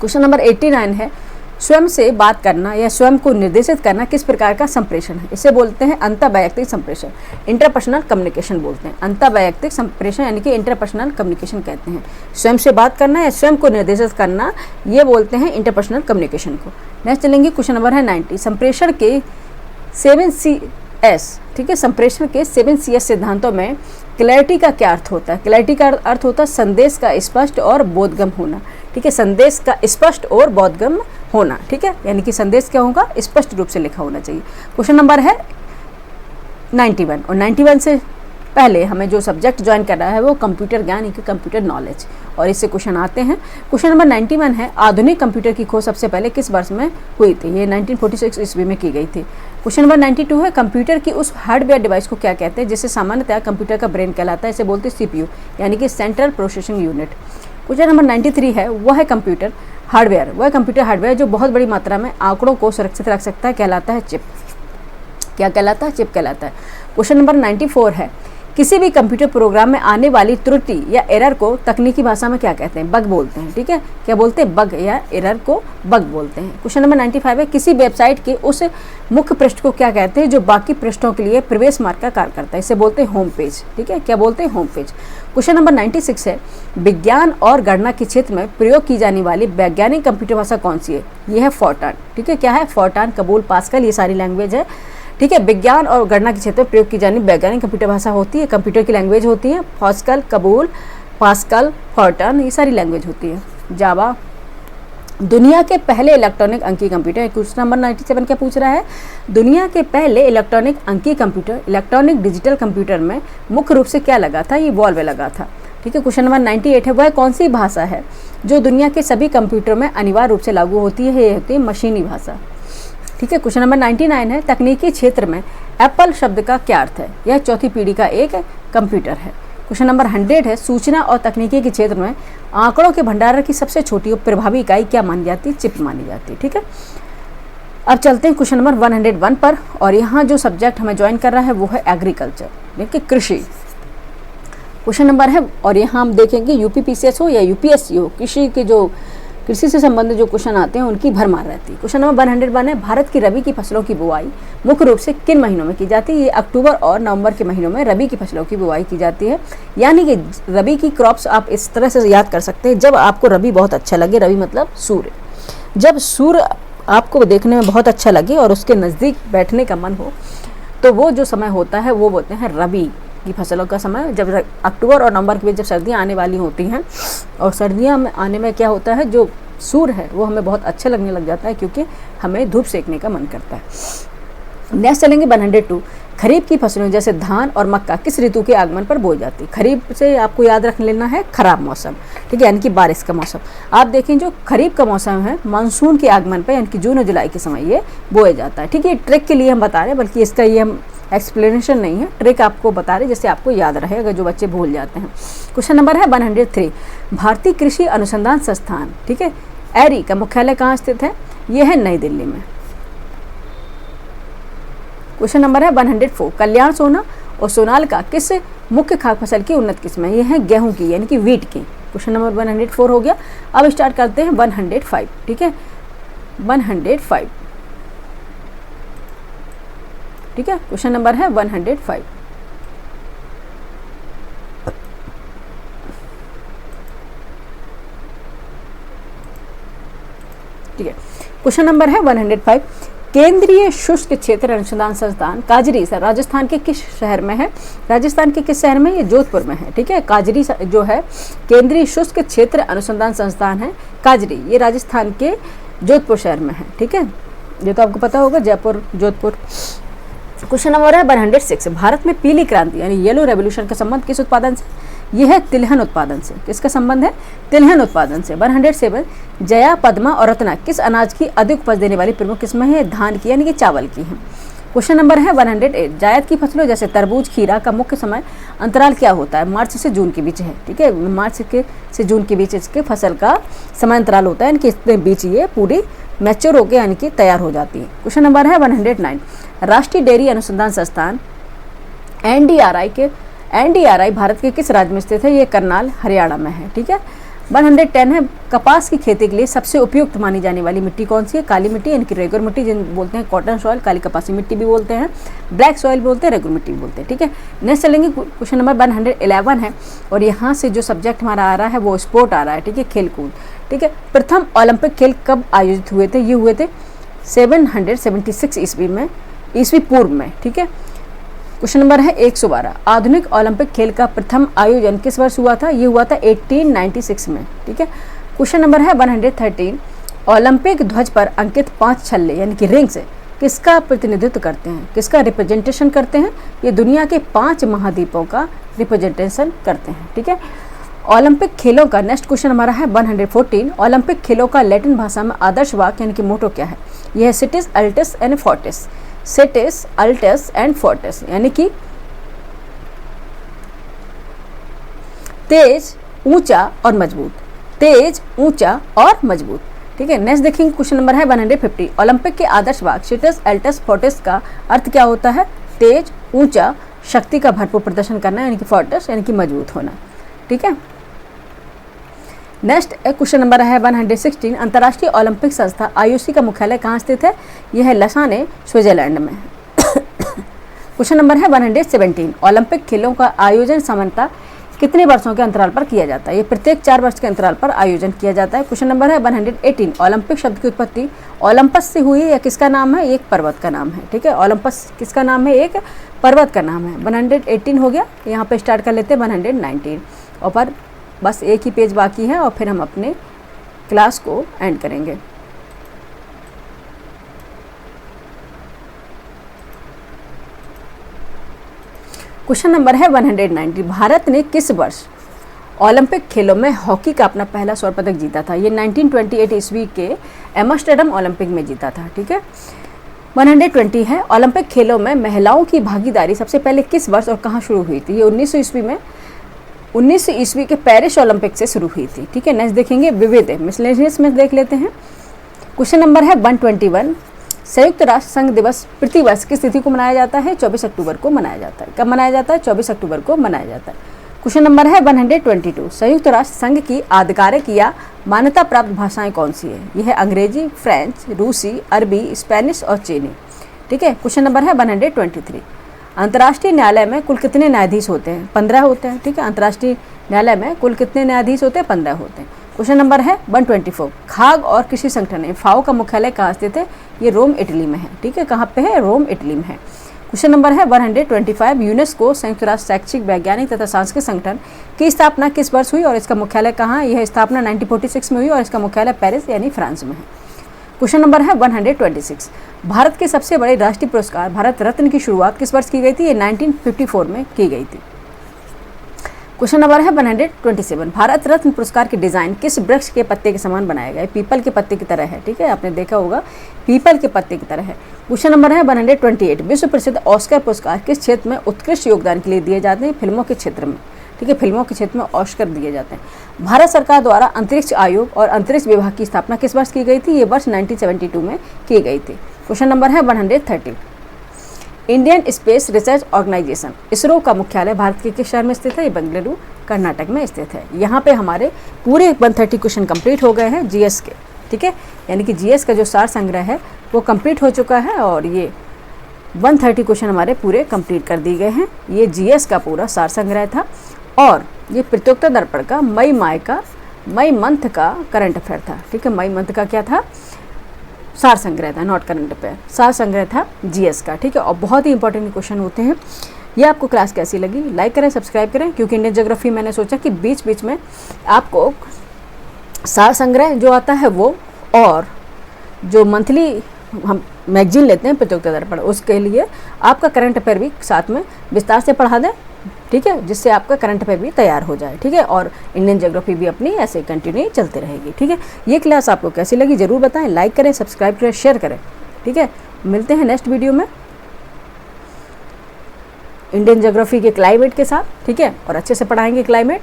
Speaker 1: क्वेश्चन नंबर 89 है स्वयं से बात करना या स्वयं को निर्देशित करना किस प्रकार का संप्रेषण है? इसे बोलते हैं अंतर्वैयक्तिक संप्रेषण, इंटरपर्सनल कम्युनिकेशन बोलते हैं। अंतर्वैयक्तिक संप्रेषण यानी कि इंटरपर्सनल कम्युनिकेशन कहते हैं। स्वयं से बात करना या स्वयं को निर्देशित करना ये बोलते हैं इंटरपर्सनल कम्युनिकेशन को। नेक्स्ट चलेंगे, क्वेश्चन नंबर है 90 संप्रेषण के 7CS। ठीक है, संप्रेषण के 7CS सिद्धांतों में क्लैरिटी का क्या अर्थ होता है? क्लैरिटी का अर्थ होता है संदेश का स्पष्ट और बोधगम्य होना। ठीक है, संदेश का स्पष्ट और बोधगम्य होना। ठीक है, यानी कि संदेश क्या होगा? स्पष्ट रूप से लिखा होना चाहिए। क्वेश्चन नंबर है 91 और 91 से पहले हमें जो सब्जेक्ट ज्वाइन कर रहा है वो कंप्यूटर ज्ञान यानी कि कंप्यूटर नॉलेज, और इससे क्वेश्चन आते हैं। क्वेश्चन नंबर 91 है आधुनिक कंप्यूटर की खोज सबसे पहले किस वर्ष में हुई थी? ये 1946 ईस्वी में की गई थी। क्वेश्चन नंबर 92 है कंप्यूटर की उस हार्डवेयर डिवाइस को क्या कहते हैं जिसे सामान्यतः कंप्यूटर का ब्रेन कहलाता है? इसे बोलते हैं CPU यानी कि central processing unit. Question number 93 है वह कंप्यूटर हार्डवेयर जो बहुत बड़ी मात्रा में आंकड़ों को सुरक्षित रख सकता है कहलाता है चिप। क्या कहलाता है? चिप कहलाता है। क्वेश्चन नंबर 94 है किसी भी कंप्यूटर प्रोग्राम में आने वाली त्रुटि या एरर को तकनीकी भाषा में क्या कहते हैं? बग बोलते हैं। ठीक है, क्या बोलते हैं? बग या एरर को बग बोलते हैं। क्वेश्चन नंबर 95 है, किसी वेबसाइट के उस मुख्य पृष्ठ को क्या कहते हैं जो बाकी पृष्ठों के लिए प्रवेश मार्ग का कार्य करता है? इसे बोलते हैं होम पेज। ठीक है, क्या बोलते हैं? Home page. क्वेश्चन नंबर 96 है, विज्ञान और गणना के क्षेत्र में प्रयोग की जाने वाली वैज्ञानिक कंप्यूटर भाषा कौन सी है? यह है फोर्टान। ठीक है, क्या है? फोर्टान, कबूल, पास्कल, ये सारी लैंग्वेज है। ठीक है, विज्ञान और गणना के क्षेत्र में प्रयोग की जाने वैज्ञानिक कंप्यूटर भाषा होती है, कंप्यूटर की लैंग्वेज होती है। पास्कल, कबूल, पास्कल, फोर्टान, ये सारी लैंग्वेज होती है। जावा। दुनिया के पहले इलेक्ट्रॉनिक अंकीय कंप्यूटर। क्वेश्चन नंबर 97 क्या पूछ रहा है? दुनिया के पहले इलेक्ट्रॉनिक अंकीय कंप्यूटर, इलेक्ट्रॉनिक डिजिटल कंप्यूटर में मुख्य रूप से क्या लगा था? ये वॉल्व लगा था। ठीक है, क्वेश्चन नंबर 98 है, वह कौन सी भाषा है जो दुनिया के सभी कंप्यूटर में अनिवार्य रूप से लागू होती है? ये होती है मशीनी भाषा। ठीक है, क्वेश्चन नंबर 99 है, तकनीकी क्षेत्र में एप्पल शब्द का क्या अर्थ है? यह चौथी पीढ़ी का एक कंप्यूटर है। क्वेश्चन नंबर 100 है, सूचना और तकनीकी के क्षेत्र में आंकड़ों के भंडारण की सबसे छोटी और प्रभावी इकाई क्या मानी जाती है? चिप मानी जाती है। ठीक है, अब चलते हैं क्वेश्चन नंबर 101 पर, और यहाँ जो सब्जेक्ट हमें ज्वाइन कर रहा है वो है एग्रीकल्चर, यानी कि कृषि। क्वेश्चन नंबर है, और यहाँ हम देखेंगे यूपीपीसीएस हो या यूपीएससी हो, कृषि से संबंधित जो क्वेश्चन आते हैं उनकी भरमार रहती है। क्वेश्चन नंबर 101 है, भारत की रबी की फसलों की बुआई मुख्य रूप से किन महीनों में की जाती है? ये अक्टूबर और नवंबर के महीनों में रबी की फसलों की बुआई की जाती है। यानी कि रबी की क्रॉप्स आप इस तरह से याद कर सकते हैं, जब आपको रबी बहुत अच्छा लगे, रबी मतलब सूर्य, जब सूर्य आपको देखने में बहुत अच्छा लगे और उसके नज़दीक बैठने का मन हो, तो वो जो समय होता है वो बोलते हैं रबी की फसलों का समय। जब अक्टूबर और नवंबर के बीच जब सर्दियाँ आने वाली होती हैं, और सर्दियाँ में आने में क्या होता है, जो सूर्य है वो हमें बहुत अच्छा लगने लग जाता है, क्योंकि हमें धूप सेकने का मन करता है। नेक्स्ट चलेंगे 102, खरीफ की फसलों जैसे धान और मक्का किस ऋतु के आगमन पर बोई जाती है? खरीफ से आपको याद रख लेना है खराब मौसम। ठीक है, यानी कि बारिश का मौसम। आप देखें जो खरीफ का मौसम है, मानसून के आगमन पर, यानी कि जून और जुलाई के समय ये बोया जाता है। ठीक है, ट्रिक के लिए हम बता रहे हैं, बल्कि इसका ये हम एक्सप्लेनेशन नहीं है, ट्रिक आपको बता रहे जिससे आपको याद रहेगा, जो बच्चे भूल जाते हैं। क्वेश्चन नंबर है 103, भारतीय कृषि अनुसंधान संस्थान, ठीक है, एरी का मुख्यालय कहाँ स्थित है? यह है नई दिल्ली में। क्वेश्चन नंबर है 104, कल्याण सोना और सोनालिका किस मुख्य खाद्य फसल की उन्नत किस्म है? यह है गेहूं की, यानी कि वीट की। क्वेश्चन नंबर 104 हो गया। अब स्टार्ट करते हैं 105। ठीक है, 105। ठीक है, क्वेश्चन नंबर है 105। ठीक है, क्वेश्चन नंबर है 105, केंद्रीय शुष्क क्षेत्र अनुसंधान संस्थान काजरी राजस्थान के किस शहर में है? राजस्थान के किस शहर में? ये जोधपुर में है। ठीक है, काजरी जो है केंद्रीय शुष्क क्षेत्र अनुसंधान संस्थान है काजरी, ये राजस्थान के जोधपुर शहर में है। ठीक है, ये तो आपको पता होगा, जयपुर, जोधपुर। क्वेश्चन नंबर है 106, भारत में पीली क्रांति यानी येलो रेवोल्यूशन का संबंध किस उत्पादन से? यह है तिलहन उत्पादन से। किसका संबंध है? तिलहन उत्पादन से। 107, जया, पद्मा और रत्ना किस अनाज की अधिक उपज देने वाली प्रमुख किस्में हैं? धान की, यानी कि चावल की हैं। क्वेश्चन नंबर है 108, जायद की फसलों जैसे तरबूज, खीरा का मुख्य समय अंतराल क्या होता है? मार्च से जून के बीच है। ठीक है, मार्च से जून के बीच इसके फसल का समय अंतराल होता है, इनके इतने बीच ये पूरी मैच्योर होकर यानी कि तैयार हो जाती है। क्वेश्चन नंबर है 109, राष्ट्रीय डेयरी अनुसंधान संस्थान एनडीआरआई भारत के किस राज्य में स्थित है? ये करनाल, हरियाणा में है। ठीक है, 110 है, कपास की खेती के लिए सबसे उपयुक्त मानी जाने वाली मिट्टी कौन सी है? काली मिट्टी, यानी कि रेगुलर मिट्टी, जिन बोलते हैं कॉटन सॉइल, काली कपासी मिट्टी भी बोलते हैं, ब्लैक सॉइल बोलते हैं, रेगुलर मिट्टी भी बोलते हैं। ठीक है, नेक्स्ट चलेंगे क्वेश्चन नंबर 111 है, और यहाँ से जो सब्जेक्ट हमारा आ रहा है वो स्पोर्ट आ रहा है। ठीक है, खेल कूद। ठीक है, प्रथम ओलंपिक खेल कब आयोजित हुए थे? ये हुए थे 776 ईस्वी पूर्व में। ठीक है, क्वेश्चन नंबर है 112, आधुनिक ओलंपिक खेल का प्रथम आयोजन किस वर्ष हुआ था? ये हुआ था 1896 में। ठीक है, क्वेश्चन नंबर है 113, ओलंपिक ध्वज पर अंकित 5 छल्ले यानी कि रिंग्स किसका प्रतिनिधित्व करते हैं? किसका रिप्रेजेंटेशन करते हैं? ये दुनिया के 5 महाद्वीपों का रिप्रेजेंटेशन करते हैं। ठीक है, ओलंपिक खेलों का नेक्स्ट क्वेश्चन हमारा है 114, ओलंपिक खेलों का लैटिन भाषा में आदर्श वाक्य यानी कि मोटो क्या है? यह है cities, Altis and Fortis. Cities, Altis and Fortis, यानी कि तेज, ऊंचा और मजबूत। तेज, ऊंचा और मजबूत। ठीक है, नेक्स्ट देखेंगे क्वेश्चन नंबर है 150, ओलंपिक के आदर्श वाक्य सिटिस, अल्टिस, फोर्टिस का अर्थ क्या होता है? तेज, ऊंचा शक्ति का भरपूर प्रदर्शन करना यानी कि फोर्टिस यानी कि मजबूत होना। ठीक है, नेक्स्ट क्वेश्चन नंबर है 116। अंतर्राष्ट्रीय ओलंपिक संस्था IOC का मुख्यालय कहाँ स्थित है? यह है लसाने, स्विट्जरलैंड में। क्वेश्चन नंबर है 117। ओलंपिक खेलों का आयोजन सामान्यतः कितने वर्षों के अंतराल पर किया जाता है? ये प्रत्येक 4 वर्ष के अंतराल पर आयोजन किया जाता है। क्वेश्चन नंबर है 118। ओलंपिक शब्द की उत्पत्ति ओलंपस से हुई है या किसका नाम है? एक पर्वत का नाम है। ठीक है, ओलंपस किसका नाम है? एक पर्वत का नाम है। 118 हो गया। यहाँ पे स्टार्ट कर लेते हैं 119 और पर बस एक ही पेज बाकी है और फिर हम अपने क्लास को एंड करेंगे। क्वेश्चन नंबर है 190। भारत ने किस वर्ष ओलंपिक खेलों में हॉकी का अपना पहला स्वर्ण पदक जीता था? ये 1928 ईस्वी के एम्स्टर्डम ओलंपिक में जीता था। ठीक है, 120 है। ओलंपिक खेलों में महिलाओं की भागीदारी सबसे पहले किस वर्ष और कहाँ शुरू हुई थी? ये 1900 ईस्वी में 1900 ईस्वी के पेरिस ओलंपिक से शुरू हुई थी। ठीक है, नेक्स्ट देखेंगे विविध मिसलेनियस में देख लेते हैं। क्वेश्चन नंबर है 121। संयुक्त राष्ट्र संघ दिवस प्रतिवर्ष किस तिथि को मनाया जाता है? 24 अक्टूबर को मनाया जाता है। कब मनाया जाता है? 24 अक्टूबर को मनाया जाता है। क्वेश्चन नंबर है 122। संयुक्त राष्ट्र संघ की आधिकारिक या मान्यता प्राप्त भाषाएं कौन सी है? यह है अंग्रेजी, फ्रेंच, रूसी, अरबी, स्पेनिश और चीनी। ठीक है, क्वेश्चन नंबर है 123। अंतर्राष्ट्रीय न्यायालय में कुल कितने न्यायाधीश होते हैं? 15 होते हैं। ठीक है, अंतर्राष्ट्रीय न्यायालय में कुल कितने न्यायाधीश होते हैं? 15 होते हैं। क्वेश्चन नंबर है 124। खाद्य और कृषि संगठन है FAO का मुख्यालय कहाँ स्थित है? ये रोम, इटली में है। ठीक है, कहाँ पे है? रोम, इटली में है। क्वेश्चन नंबर है 125। यूनेस्को संयुक्त राष्ट्र शैक्षिक, वैज्ञानिक तथा सांस्कृतिक संगठन की स्थापना किस वर्ष हुई और इसका मुख्यालय कहाँ? यह स्थापना 1946 में हुई और इसका मुख्यालय पेरिस यानी फ्रांस में है। क्वेश्चन नंबर है 126। भारत के सबसे बड़े राष्ट्रीय पुरस्कार भारत रत्न की शुरुआत किस वर्ष की गई थी? ये 1954 में की गई थी। क्वेश्चन नंबर है 127। भारत रत्न पुरस्कार की डिजाइन किस वृक्ष के पत्ते के समान बनाया गया है? पीपल के पत्ते की तरह है। ठीक है, आपने देखा होगा पीपल के पत्ते की तरह है। क्वेश्चन नंबर है 128। विश्व प्रसिद्ध ऑस्कर पुरस्कार किस क्षेत्र में उत्कृष्ट योगदान के लिए दिए जाते हैं? फिल्मों के क्षेत्र में। ठीक है, फिल्मों के क्षेत्र में ऑस्कर दिए जाते हैं। भारत सरकार द्वारा अंतरिक्ष आयोग और अंतरिक्ष विभाग की स्थापना किस वर्ष की गई थी? ये वर्ष 1972 में की गई थी। क्वेश्चन नंबर है 130। Indian space research organisation ISRO का मुख्यालय भारत के किस शहर में स्थित है? ये बेंगलुरु, कर्नाटक में स्थित है। यहाँ पे हमारे पूरे 130 क्वेश्चन कंप्लीट हो गए हैं जीएस के। ठीक है, यानी कि जीएस का जो सार संग्रह है वो कंप्लीट हो चुका है और ये 130 क्वेश्चन हमारे पूरे कंप्लीट कर दिए गए हैं। ये जीएस का पूरा सार संग्रह था और ये प्रतियोगिता दर्पण का मई मंथ का करंट अफेयर था। ठीक है, मई मंथ का क्या था? सार संग्रह था, नॉट करंट अफेयर, सार संग्रह था जीएस का। ठीक है, और बहुत ही इंपॉर्टेंट क्वेश्चन होते हैं। ये आपको क्लास कैसी लगी? लाइक करें, सब्सक्राइब करें, क्योंकि इंडियन ज्योग्राफी मैंने सोचा कि बीच बीच में आपको सार संग्रह जो आता है वो और जो मंथली हम मैगजीन लेते हैं प्रतियोगिता दर्पण, उसके लिए आपका करंट अफेयर भी साथ में विस्तार से पढ़ा दें। ठीक है, जिससे आपका करंट अफेयर भी तैयार हो जाए। ठीक है, और इंडियन ज्योग्राफी भी अपनी ऐसे कंटिन्यू चलती रहेगी। ठीक है, ये क्लास आपको कैसी लगी ज़रूर बताएं, लाइक करें, सब्सक्राइब करें, शेयर करें। ठीक है, मिलते हैं नेक्स्ट वीडियो में इंडियन ज्योग्राफी के क्लाइमेट के साथ। ठीक है, और अच्छे से पढ़ाएंगे क्लाइमेट।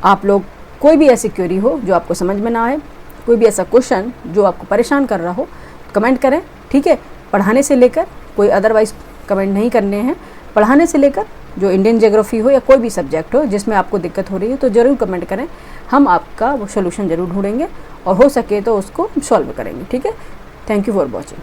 Speaker 1: आप लोग कोई भी ऐसी क्वेरी हो जो आपको समझ में ना आए, कोई भी ऐसा क्वेश्चन जो आपको परेशान कर रहा हो, कमेंट करें। ठीक है, पढ़ाने से लेकर कोई अदरवाइज कमेंट नहीं करने हैं। पढ़ाने से लेकर जो इंडियन ज्योग्राफी हो या कोई भी सब्जेक्ट हो जिसमें आपको दिक्कत हो रही है तो ज़रूर कमेंट करें, हम आपका वो सोल्यूशन ज़रूर ढूंढेंगे और हो सके तो उसको सॉल्व करेंगे। ठीक है, थैंक यू फॉर वॉचिंग।